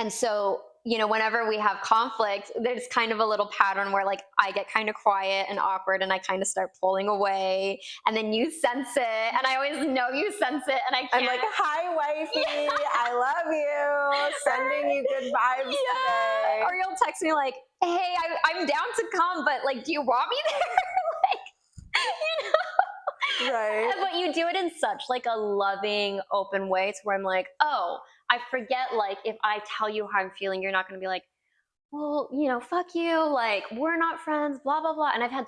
so, you know, whenever we have conflict, there's kind of a little pattern where like I get kind of quiet and awkward and I kind of start pulling away, and then you sense it, and I always know you sense it, and I can't. I'm like, hi wifey, I love you, sending you good vibes today. Or you'll text me like, hey, I'm down to come, but like, do you want me there? Like, you know? Right. But you do it in such like a loving, open way to where I'm like, oh, I forget, like, if I tell you how I'm feeling, you're not going to be like, well, you know, fuck you. Like, we're not friends, blah, blah, blah. And I've had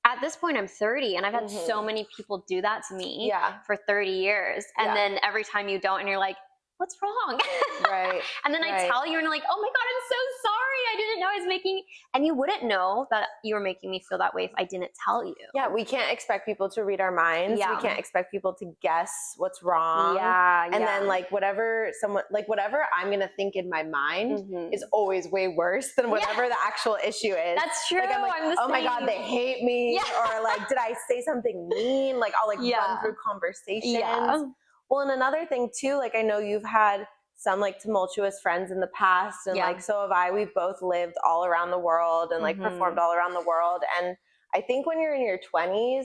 at this point, I'm 30, and I've had so many people do that to me for 30 years. And then every time you don't, and you're like, what's wrong? Right. And then I tell you, and you're like, oh my God, I'm so sorry. I didn't know I was making, and you wouldn't know that you were making me feel that way if I didn't tell you. Yeah. We can't expect people to read our minds. Yeah. We can't expect people to guess what's wrong. Yeah. And then like whatever I'm going to think in my mind is always way worse than whatever the actual issue is. That's true. Like, I'm like, oh my God, they hate me. Yeah. Or like, did I say something mean? Like I'll like run through conversations. Yeah. Well, and another thing too, like I know you've had some like tumultuous friends in the past, and like so have I. We've both lived all around the world and like performed all around the world. And I think when you're in your 20s,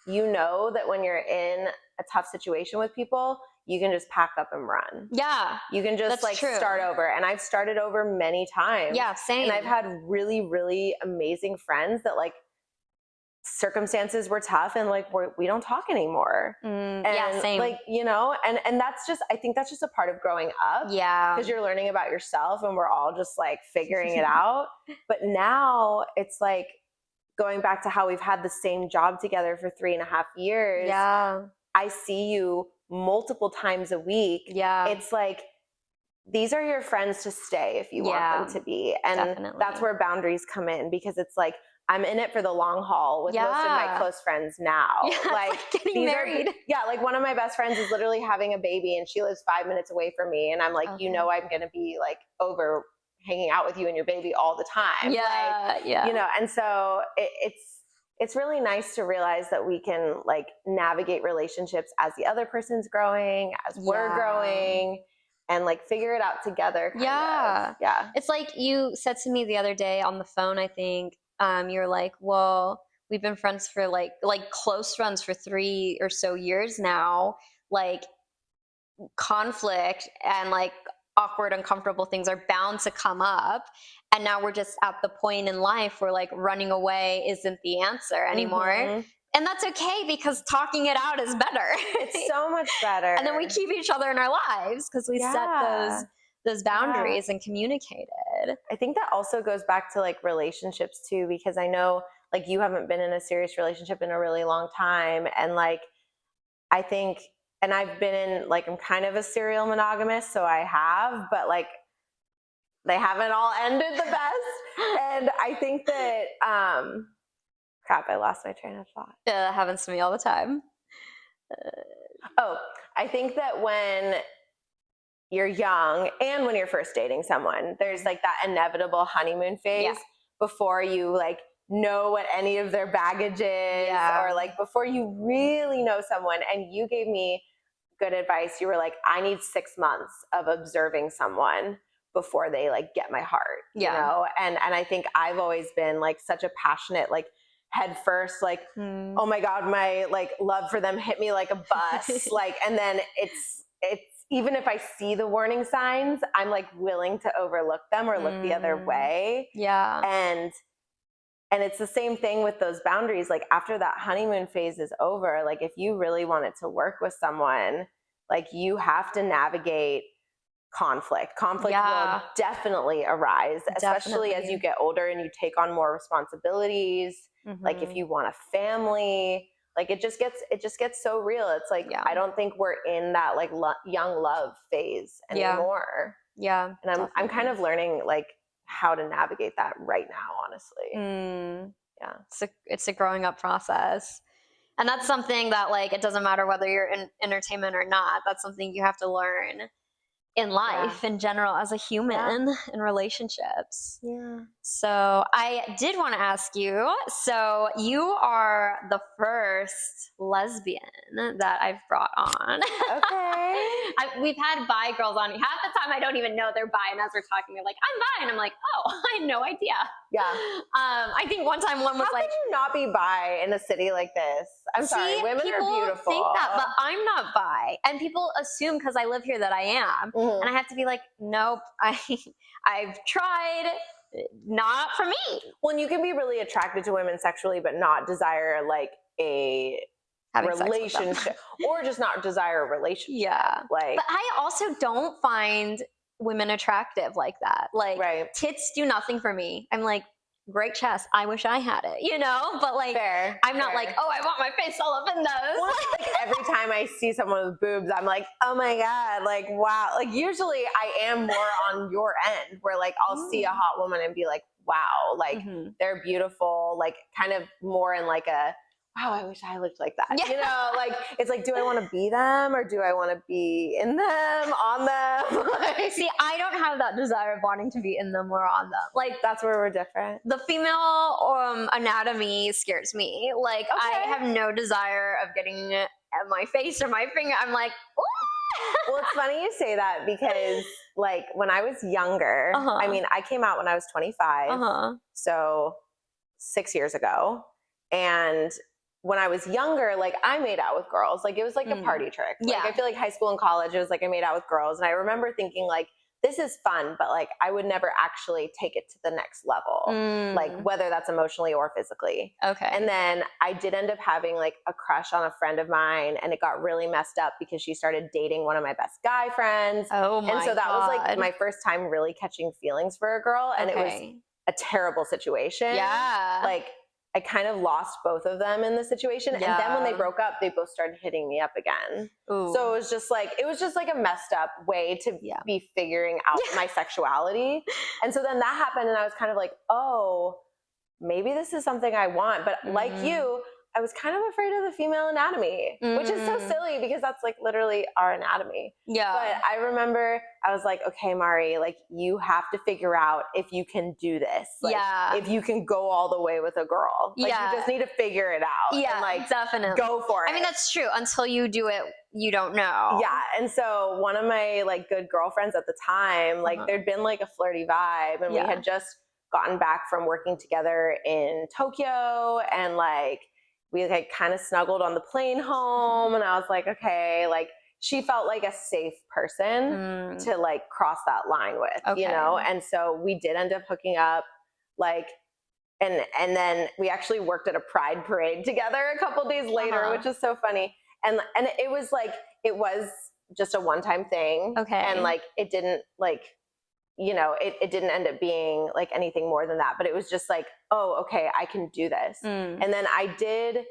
you know that when you're in a tough situation with people, you can just pack up and run. Yeah. You can just start over. And I've started over many times. Yeah, same. And I've had really, really amazing friends that like circumstances were tough and like we don't talk anymore. And same. like, you know, and that's just, I think that's just a part of growing up. Yeah. Because you're learning about yourself and we're all just like figuring it out. But now it's like going back to how we've had the same job together for 3.5 years. Yeah. I see you multiple times a week. Yeah. It's like, these are your friends to stay if you want them to be. And that's where boundaries come in, because it's like, I'm in it for the long haul with most of my close friends now. Like getting married. Like one of my best friends is literally having a baby and she lives 5 minutes away from me. And I'm like, you know, I'm going to be like over hanging out with you and your baby all the time. Yeah. Like, you know, and so it's really nice to realize that we can like navigate relationships as the other person's growing, as we're growing, and like figure it out together. Kind of. Yeah. It's like you said to me the other day on the phone, I think, you're like, well, we've been friends for like close friends for 3 or so years now. Like conflict and like awkward, uncomfortable things are bound to come up. And now we're just at the point in life where like running away isn't the answer anymore. And that's okay, because talking it out is better. It's so much better. And then we keep each other in our lives because we set those boundaries and communicated. I think that also goes back to like relationships too, because I know like you haven't been in a serious relationship in a really long time. And like, I think, and I've been in like, I'm kind of a serial monogamous, so I have, but like they haven't all ended the best. And I think that, crap, I lost my train of thought. Yeah, that happens to me all the time. I think that when you're young and when you're first dating someone, there's like that inevitable honeymoon phase before you like know what any of their baggage is, or like before you really know someone. And you gave me good advice. You were like, I need 6 months of observing someone before they like get my heart, you know? And I think I've always been like such a passionate, like head first, like, oh my God, my like love for them hit me like a bus. Like, and then it's, even if I see the warning signs, I'm like willing to overlook them or look the other way. Yeah. And it's the same thing with those boundaries. Like after that honeymoon phase is over, like if you really want it to work with someone, like you have to navigate conflict. Conflict will definitely arise, especially as you get older and you take on more responsibilities. Like if you want a family, like it just gets so real. It's like, I don't think we're in that like young love phase anymore. Yeah. And I'm kind of learning like how to navigate that right now, honestly. Yeah. It's a growing up process. And that's something that like, it doesn't matter whether you're in entertainment or not. That's something you have to learn in life in general as a human in relationships. Yeah. So I did want to ask you, so you are the first lesbian that I've brought on. Okay. We've had bi girls on. Half the time I don't even know they're bi, and as we're talking, they're like, I'm bi. And I'm like, oh, I had no idea. Yeah. I think one time one was How like, could you not be bi in a city like this? I'm sorry, women are beautiful. People think that, but I'm not bi. And people assume because I live here that I am. And I have to be like, nope, I've tried, not for me. Well, and you can be really attracted to women sexually, but not desire like a relationship, or just not desire a relationship. Yeah. Like, but I also don't find women attractive like that. Like tits do nothing for me. I'm like, great chest, I wish I had it, you know? But like, I'm not like, oh, I want my face all up in those. Well, like every time I see someone with boobs, I'm like, oh my God, like, wow. Like usually I am more on your end where like I'll see a hot woman and be like, wow, like they're beautiful, like kind of more in like a, wow, I wish I looked like that. Yeah. You know, like, it's like, do I want to be them or do I want to be in them, on them? See, I don't have that desire of wanting to be in them or on them. Like, that's where we're different. The female anatomy scares me. Like, I have no desire of getting my face or my finger. I'm like, ooh. Well, it's funny you say that because like when I was younger, I mean, I came out when I was 25, so 6 years ago. And when I was younger, like I made out with girls. Like it was like a party trick. Like I feel like high school and college, it was like I made out with girls. And I remember thinking like, this is fun, but like I would never actually take it to the next level, like whether that's emotionally or physically. Okay. And then I did end up having like a crush on a friend of mine, and it got really messed up because she started dating one of my best guy friends. Oh my God. And so that was like my first time really catching feelings for a girl, and it was a terrible situation. Yeah. Like I kind of lost both of them in the situation. Yeah. And then when they broke up, they both started hitting me up again. Ooh. So it was just like a messed up way to be figuring out my sexuality. And so then that happened, and I was kind of like, oh, maybe this is something I want. But like you, I was kind of afraid of the female anatomy, which is so silly because that's like literally our anatomy. Yeah. But I remember I was like, okay, Mari, like you have to figure out if you can do this. Like, if you can go all the way with a girl. Like you just need to figure it out. Yeah, and like definitely. Go for it. I mean, that's true. Until you do it, you don't know. Yeah. And so one of my like good girlfriends at the time, like there'd been like a flirty vibe, and we had just gotten back from working together in Tokyo, and like we like kind of snuggled on the plane home, and I was like, okay, like she felt like a safe person to like cross that line with, you know? And so we did end up hooking up, like, and then we actually worked at a pride parade together a couple days later, which is so funny. And it was like, it was just a one-time thing. Okay. And like, it didn't like, you know, it didn't end up being like anything more than that, but it was just like, oh, okay, I can do this. And then I did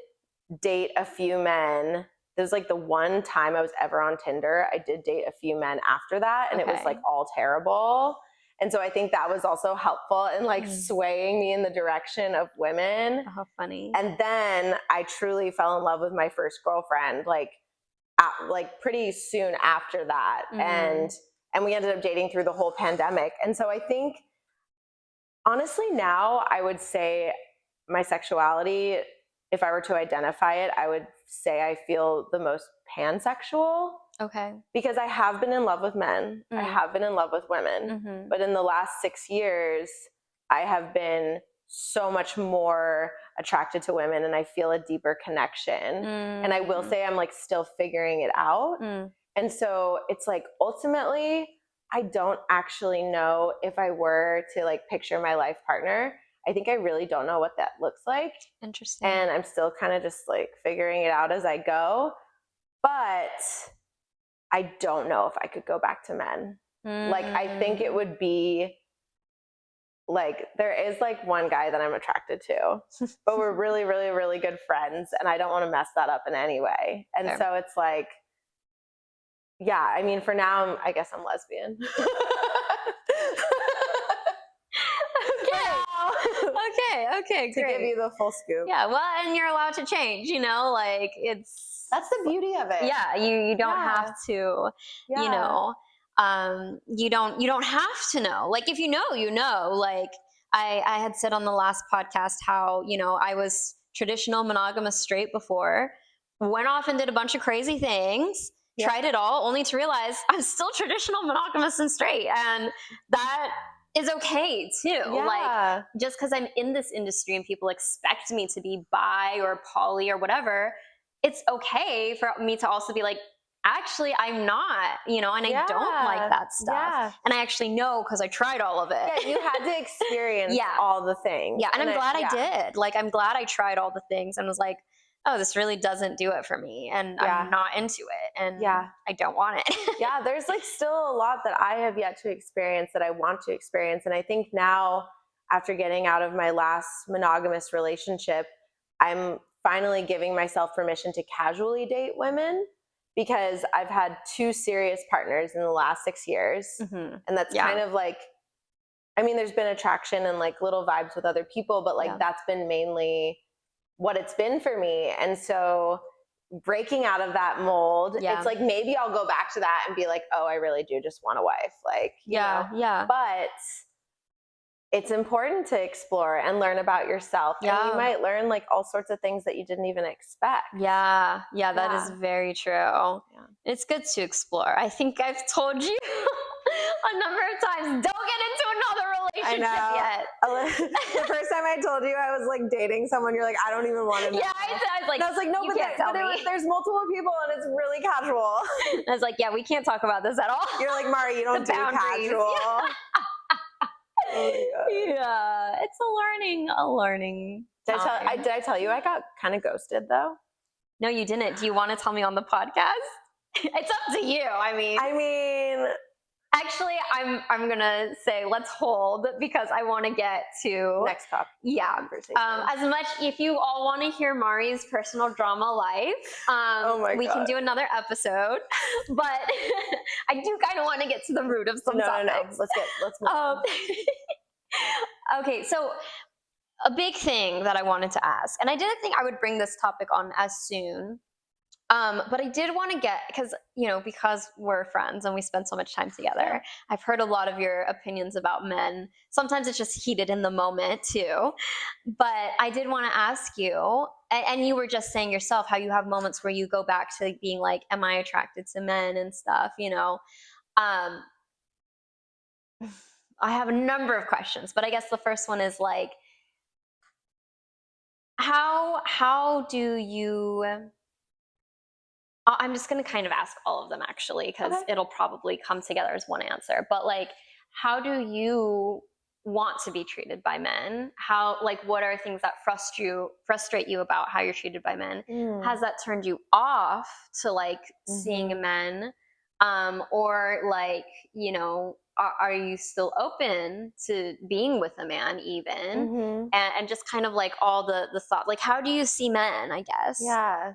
date a few men. It was like the one time I was ever on Tinder. I did date a few men after that, and it was like all terrible. And so I think that was also helpful in like swaying me in the direction of women. Oh, how funny. And then I truly fell in love with my first girlfriend, like pretty soon after that. And we ended up dating through the whole pandemic. And so I think, honestly, now I would say my sexuality, if I were to identify it, I would say I feel the most pansexual. Okay. Because I have been in love with men. I have been in love with women. But in the last 6 years, I have been so much more attracted to women, and I feel a deeper connection. And I will say I'm like still figuring it out. And so it's like, ultimately, I don't actually know if I were to like picture my life partner. I think I really don't know what that looks like. Interesting. And I'm still kind of just like figuring it out as I go. But I don't know if I could go back to men. Like, I think it would be like, there is like one guy that I'm attracted to, but we're really, really, really good friends, and I don't want to mess that up in any way. And so it's like, yeah, I mean, for now, I guess I'm lesbian. Okay, great. To give you the full scoop. Yeah, well, and you're allowed to change, you know, like that's the beauty of it. Yeah, you don't have to, you know, you don't have to know. Like, if you know, you know. Like, I had said on the last podcast how, you know, I was traditional monogamous straight before, went off and did a bunch of crazy things, tried it all, only to realize I'm still traditional monogamous and straight, and that is okay too. Yeah. Like, just because I'm in this industry and people expect me to be bi or poly or whatever, it's okay for me to also be like, actually, I'm not, you know, and I don't like that stuff. Yeah. And I actually know because I tried all of it. Yeah, you had to experience all the things. Yeah, and I'm glad I did. Like, I'm glad I tried all the things and was like, oh, this really doesn't do it for me, and I'm not into it, and I don't want it. Yeah, there's like still a lot that I have yet to experience that I want to experience. And I think now, after getting out of my last monogamous relationship, I'm finally giving myself permission to casually date women, because I've had 2 serious partners in the last 6 years. And that's kind of like, I mean, there's been attraction and like little vibes with other people, but like that's been mainly what it's been for me. And so breaking out of that mold, it's like, maybe I'll go back to that and be like, oh, I really do just want a wife. Like, you know? But it's important to explore and learn about yourself. Yeah. And you might learn like all sorts of things that you didn't even expect. Yeah, that is very true. Yeah. It's good to explore. I think I've told you a number of times, don't get into another relationship yet. The first time I told you I was like dating someone, you're like, I don't even want to know. Yeah, I was like, no, but there's multiple people and it's really casual. I was like, yeah, we can't talk about this at all. You're like, Mari, you don't do casual. Oh yeah, it's a learning. Did I tell you I got kind of ghosted though? No, you didn't. Do you want to tell me on the podcast? It's up to you. I mean, actually, I'm gonna say let's hold because I want to get to next topic. Yeah, as much if you all want to hear Mari's personal drama life, we can do another episode. But I do kind of want to get to the root of some topics. No. Let's move on. Okay, so a big thing that I wanted to ask, and I didn't think I would bring this topic on as soon. But I did want to get, because we're friends and we spend so much time together, I've heard a lot of your opinions about men. Sometimes it's just heated in the moment too. But I did want to ask you, and you were just saying yourself how you have moments where you go back to being like, am I attracted to men and stuff, I have a number of questions, but I guess the first one is like, how do you... I'm just going to kind of ask all of them actually, because it'll probably come together as one answer. But like, how do you want to be treated by men? What are things that frustrate you about how you're treated by men? Has that turned you off to like seeing men? Or like, are you still open to being with a man even? And just kind of like all the thought, like, how do you see men, I guess? Yeah.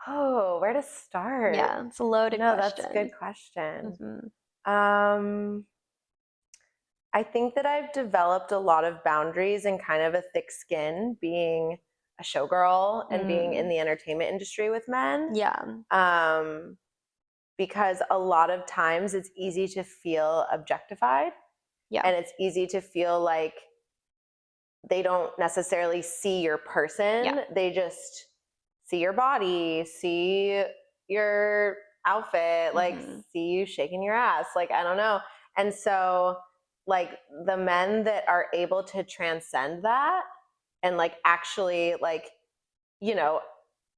Oh, where to start? Yeah, it's a loaded question. That's a good question. I think that I've developed a lot of boundaries and kind of a thick skin being a showgirl and being in the entertainment industry with men. Yeah. Because a lot of times it's easy to feel objectified. Yeah. And it's easy to feel like they don't necessarily see your person. Yeah. They just see your body, see your outfit, like see you shaking your ass. Like, I don't know. And so like the men that are able to transcend that and like actually like,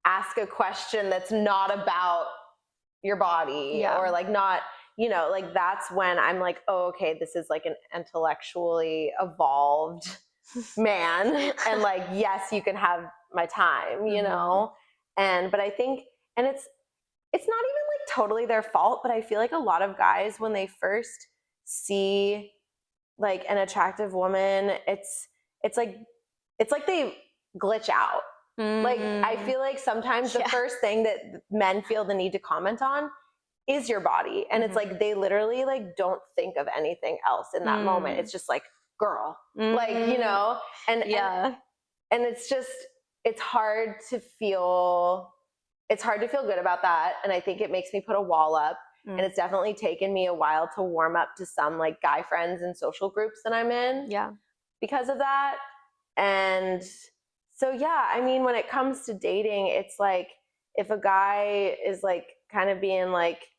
ask a question that's not about your body or like not, like that's when I'm like, oh, okay, this is like an intellectually evolved man. And like, yes, you can have my time, but I think, and it's not even like totally their fault, but I feel like a lot of guys, when they first see like an attractive woman, it's like they glitch out. Like, I feel like sometimes the first thing that men feel the need to comment on is your body. And it's like, they literally like don't think of anything else in that moment. It's just like, girl, like, and it's just, it's hard to feel good about that. And I think it makes me put a wall up. And it's definitely taken me a while to warm up to some like guy friends and social groups that I'm in. Yeah. Because of that. And so, yeah, I mean, when it comes to dating, it's like, if a guy is like kind of being like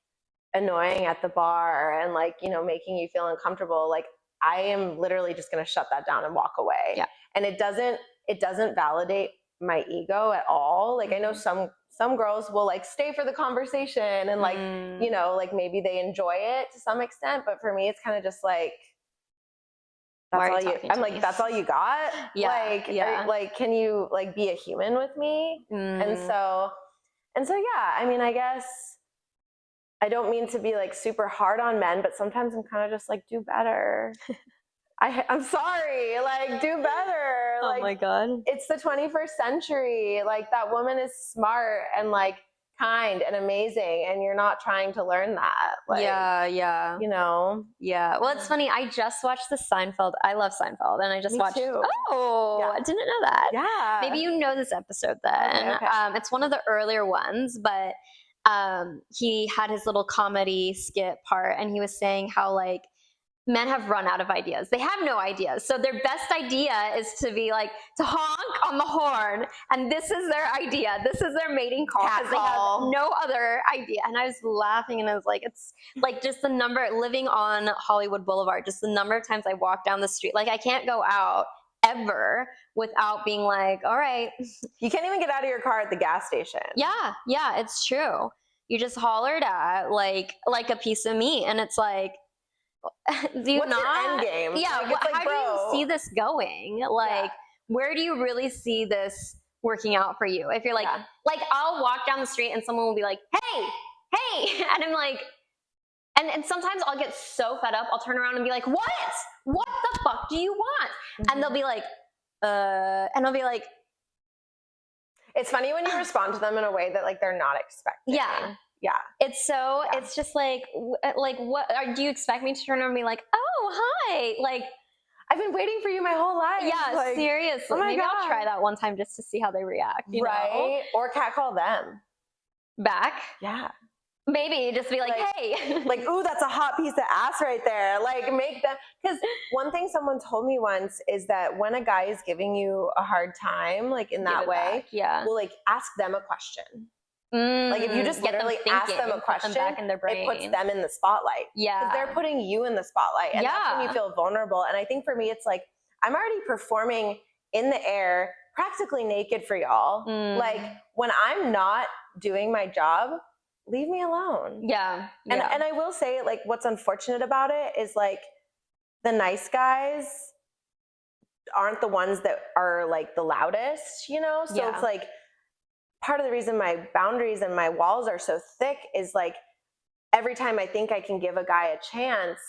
annoying at the bar and like, making you feel uncomfortable, like I am literally just going to shut that down and walk away. Yeah. And it doesn't validate my ego at all. Like I know some girls will like stay for the conversation and like, like maybe they enjoy it to some extent. But for me, it's kind of just like, that's all you got? Yeah. Like, can you like be a human with me? And so, yeah, I mean, I guess I don't mean to be like super hard on men, but sometimes I'm kind of just like, do better. I'm sorry, like do better. Oh like, my God. It's the 21st century. Like that woman is smart and like kind and amazing, and you're not trying to learn that. Like, yeah. Yeah. Well, it's funny. I just watched the Seinfeld. I love Seinfeld, and I just watched. Too. Oh, yeah. I didn't know that. Yeah. Maybe you know this episode then. Okay. It's one of the earlier ones, but he had his little comedy skit part, and he was saying how like men have run out of ideas. They have no ideas. So their best idea is to be like, to honk on the horn, and this is their idea. This is their mating call, because they have no other idea. And I was laughing, and I was like, it's like just the number, living on Hollywood Boulevard, just the number of times I walk down the street. Like, I can't go out ever without being like, all right. You can't even get out of your car at the gas station. Yeah, it's true. You just hollered at like a piece of meat, and it's like, do you What's your end game? Yeah, like, how do you see this going? Like, where do you really see this working out for you? If you're like I'll walk down the street and someone will be like, hey, and I'm like, and sometimes I'll get so fed up, I'll turn around and be like, what the fuck do you want? And they'll be like, and I'll be like, it's funny when you respond to them in a way that like they're not expecting. Yeah. It's so, it's just like what, do you expect me to turn around and be like, oh, hi. Like, I've been waiting for you my whole life. Yeah, like, seriously. Oh Maybe I'll try that one time just to see how they react. You know? Or catcall them. Back? Yeah. Maybe just be like, hey. Like, ooh, that's a hot piece of ass right there. Like, make them, because one thing someone told me once is that when a guy is giving you a hard time, like in that way, well, like ask them a question. Like if you just literally ask them a question, it puts them in the spotlight. Yeah. Because they're putting you in the spotlight. And that's when you feel vulnerable. And I think for me, it's like, I'm already performing in the air, practically naked for y'all. Like when I'm not doing my job, leave me alone. Yeah. And I will say, like, what's unfortunate about it is like the nice guys aren't the ones that are like the loudest, you know? So it's like, part of the reason my boundaries and my walls are so thick is like every time I think I can give a guy a chance,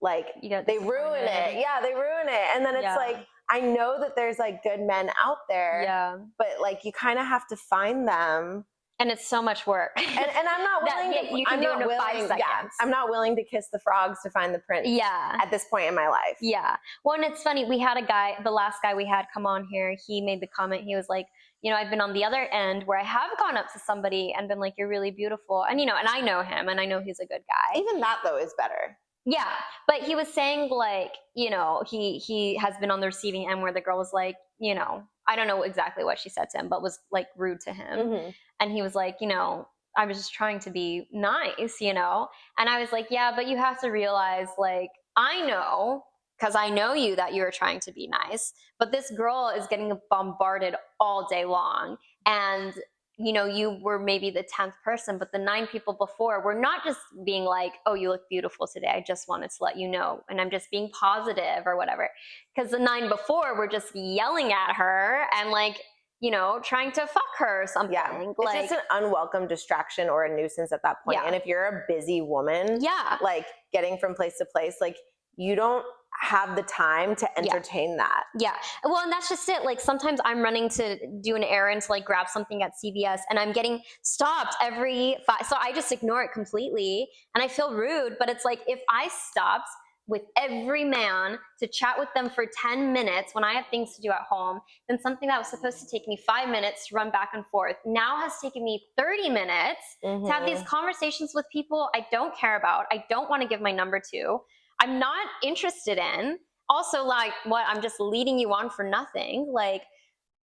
like they ruin it. Yeah, they ruin it. And then it's like, I know that there's like good men out there. Yeah. But like you kind of have to find them. And it's so much work. And I'm not willing you can do it in 5 seconds. Yeah, I'm not willing to kiss the frogs to find the prince. Yeah. At this point in my life. Yeah. Well, and it's funny, we had a guy, the last guy we had come on here, he made the comment, he was like, you know, I've been on the other end where I have gone up to somebody and been like, you're really beautiful. And, you know, and I know him and I know he's a good guy. Even that, though, is better. Yeah. But he was saying, like, you know, he has been on the receiving end where the girl was like, you know, I don't know exactly what she said to him, but was like rude to him. Mm-hmm. And he was like, you know, I was just trying to be nice, you know? And I was like, yeah, but you have to realize, like, I know, because I know you, that you're trying to be nice, but this girl is getting bombarded all day long. And, you know, you were maybe the 10th person, but the 9 people before were not just being like, oh, you look beautiful today, I just wanted to let you know, and I'm just being positive or whatever. Because the 9 before were just yelling at her and like, you know, trying to fuck her or something. Yeah. It's just an unwelcome distraction or a nuisance at that point. Yeah. And if you're a busy woman, like getting from place to place, like you don't have the time to entertain that. Yeah. Well, and that's just it. Like sometimes I'm running to do an errand to like grab something at CVS and I'm getting stopped every 5. So I just ignore it completely and I feel rude. But it's like if I stopped with every man to chat with them for 10 minutes when I have things to do at home, then something that was supposed to take me 5 minutes to run back and forth now has taken me 30 minutes to have these conversations with people I don't care about, I don't want to give my number to, I'm not interested in. Also, like, what, I'm just leading you on for nothing. Like,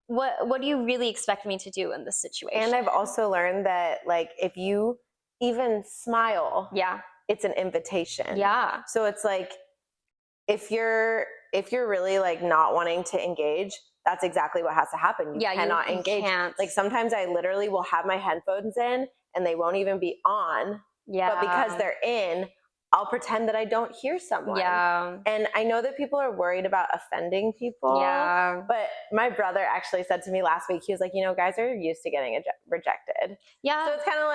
what do you really expect me to do in this situation? And I've also learned that, like, if you even smile, it's an invitation. Yeah. So it's like, if you're really like not wanting to engage, that's exactly what has to happen. You cannot engage. Can't. Like sometimes I literally will have my headphones in and they won't even be on. Yeah. But because they're in, I'll pretend that I don't hear someone. Yeah. And I know that people are worried about offending people. Yeah. But my brother actually said to me last week, he was like, you know, guys are used to getting rejected. Yeah. So it's kind of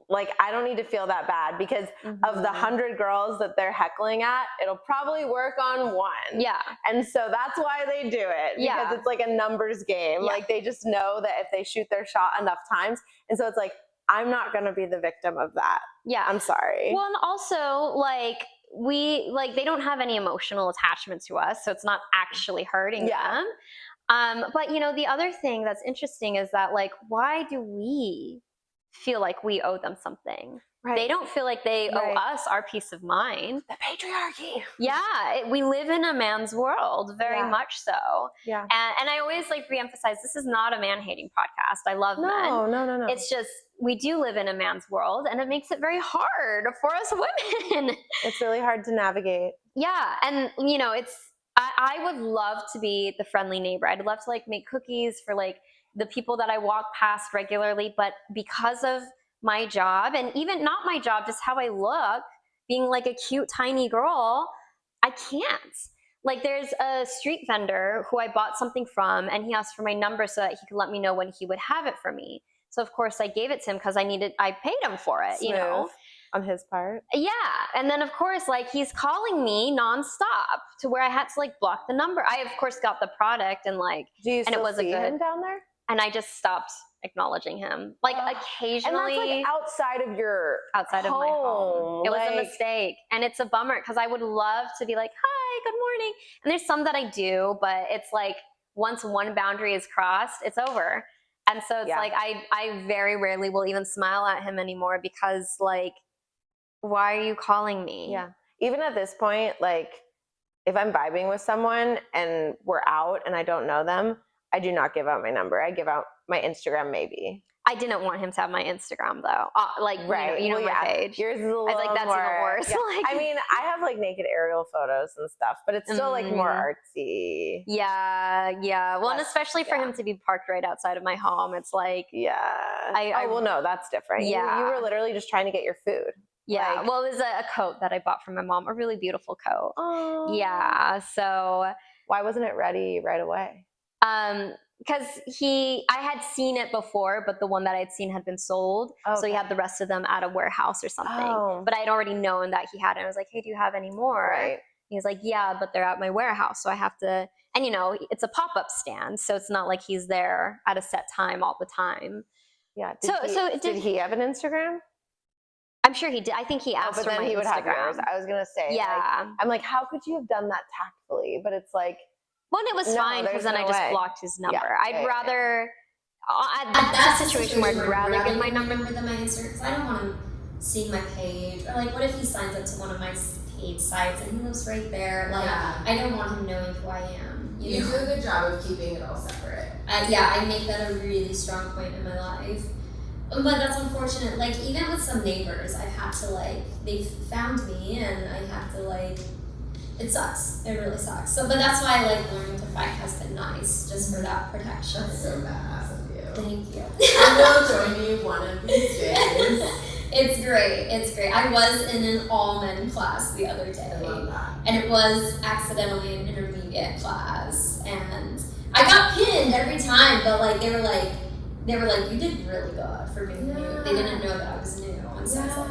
like I don't need to feel that bad because of the 100 girls that they're heckling at, it'll probably work on 1. Yeah. And so that's why they do it, because it's like a numbers game. Yeah. Like they just know that if they shoot their shot enough times. And so it's like, I'm not going to be the victim of that. Yeah. I'm sorry. Well, and also like they don't have any emotional attachment to us, so it's not actually hurting them. But you know, the other thing that's interesting is that like, why do we feel like we owe them something. Right. They don't feel like they owe us our peace of mind. The patriarchy. Yeah, we live in a man's world, very much so. Yeah. And I always like reemphasize, this is not a man-hating podcast. I love men. No. It's just, we do live in a man's world, and it makes it very hard for us women. It's really hard to navigate. Yeah, and you know, I would love to be the friendly neighbor. I'd love to like make cookies for like the people that I walk past regularly, but because of my job, and even not my job, just how I look, being like a cute tiny girl, I can't. Like there's a street vendor who I bought something from, and he asked for my number so that he could let me know when he would have it for me. So of course I gave it to him because I paid him for it. Smooth. You know, on his part. Yeah. And then of course, like he's calling me nonstop to where I had to like block the number. I of course got the product and like, do you and it was see a good him down there? And I just stopped acknowledging him. Like occasionally. And that's like outside of of my home. It was a mistake. And it's a bummer because I would love to be like, hi, good morning. And there's some that I do, but it's like once one boundary is crossed, it's over. And so it's like I very rarely will even smile at him anymore because like, why are you calling me? Yeah. Even at this point, like if I'm vibing with someone and we're out and I don't know them, I do not give out my number. I give out my Instagram maybe. I didn't want him to have my Instagram though. You know my page. Yours is a little I was like, that's more, even worse. Yeah. Like, I mean, I have like naked aerial photos and stuff, but it's still like more artsy. Yeah. Well, and especially for him to be parked right outside of my home, it's like, well, no, that's different. Yeah. You were literally just trying to get your food. Yeah. Like, well, it was a coat that I bought from my mom, a really beautiful coat. Oh. Yeah. So why wasn't it ready right away? Because I had seen it before, but the one that I'd seen had been sold. Okay. So he had the rest of them at a warehouse or something. Oh. But I'd already known that he had it. I was like, hey, do you have any more? Right. He was like, yeah, but they're at my warehouse. So I have to, and you know, it's a pop-up stand. So it's not like he's there at a set time all the time. Yeah. Did he have an Instagram? I'm sure he did. I think he asked for my Instagram. But then he would have yours. I was going to say. Yeah. Like, I'm like, how could you have done that tactfully? But it's like. Well, and it was fine because then I just blocked his number. I'd rather, that's a situation where I'd rather give my number than my Instagram because I don't want him seeing my page. Or like, what if he signs up to one of my paid sites and he lives right there? Like, I don't want him knowing who I am. You do a good job of keeping it all separate. I make that a really strong point in my life. But that's unfortunate. Like, even with some neighbors, I've had to, like, they've found me and I have to, like, it sucks. It really sucks. So, but that's why, like, learning to fight has been nice, just for that protection. That's so badass of you. Thank you. I will join you one of these days. It's great. It's great. I was in an all-men class the other day. I love that. And it was accidentally an intermediate class. And I got pinned every time, but, like, they were like, you did really good for being new. They didn't know that I was new. And so it's like,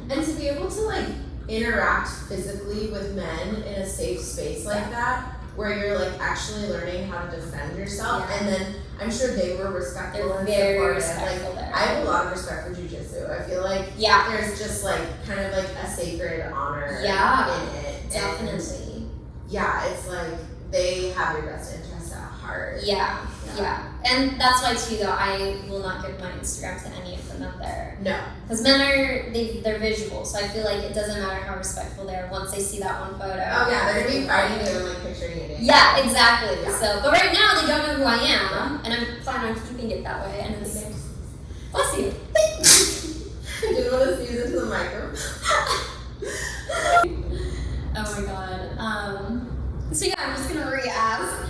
and to be able to, like, interact physically with men in a safe space like that, where you're like actually learning how to defend yourself, and then I'm sure they were respectful. They're and very supportive. respectful Like, there. I have a lot of respect for jujitsu. I feel like there's just like kind of like a sacred honor in it. Definitely. And it's like they have your best interests at heart. Yeah. And that's why too though, I will not give my Instagram to any of them out there. No. Because men they're visual, so I feel like it doesn't matter how respectful they are once they see that one photo. Oh yeah, they're gonna be fighting you and like picturing you. Yeah, exactly. Yeah. So, but right now they don't know who I am, and I'm planning on keeping it that way. And it's bless you. I didn't want to sneeze into the microphone. Oh my god. So yeah, I'm just gonna re-ask.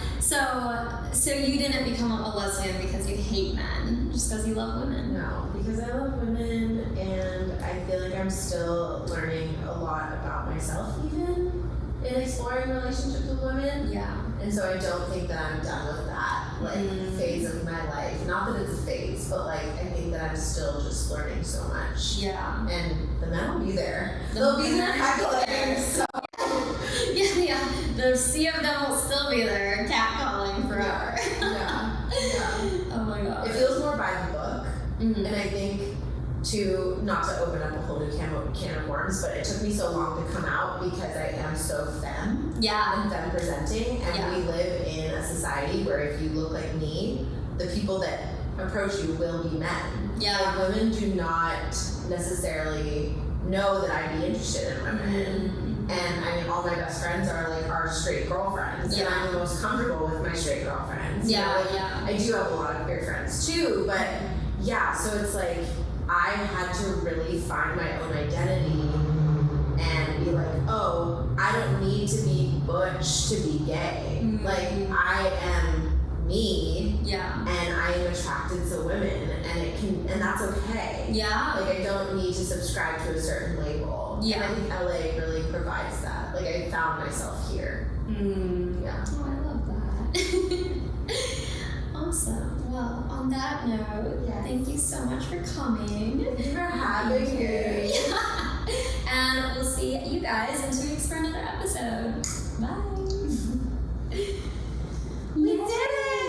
So you didn't become a lesbian because you hate men, just because you love women? No, because I love women, and I feel like I'm still learning a lot about myself, even in exploring relationships with women. Yeah. And so I don't think that I'm done with that phase of my life. Not that it's a phase, but like I think that I'm still just learning so much. Yeah. And the men will be there. They'll be there heckling. So. Yeah. The sea of them will still be there, catcalling forever. Yeah. Oh my god. It feels more by the book, and I think not to open up a whole new can of worms, but it took me so long to come out because I am so femme. Yeah. And femme presenting, and we live in a society where if you look like me, the people that approach you will be men. Yeah. Like, women do not necessarily know that I'd be interested in women. And I mean, all my best friends are straight girlfriends. And I'm the most comfortable with my straight girlfriends. Yeah, you know, I do have a lot of queer friends too, but yeah, so it's like, I had to really find my own identity and be like, oh, I don't need to be butch to be gay. Like, I am me. Yeah. And I am attracted to women, and that's okay. Yeah. Like, I don't need to subscribe to a certain label. Yeah. And I think LA really provides that. Like, I found myself here. Yeah. Oh, I love that. Awesome. Well, on that note, thank you so much for coming. Thank you for having me. And we'll see you guys in 2 weeks for another episode. Bye.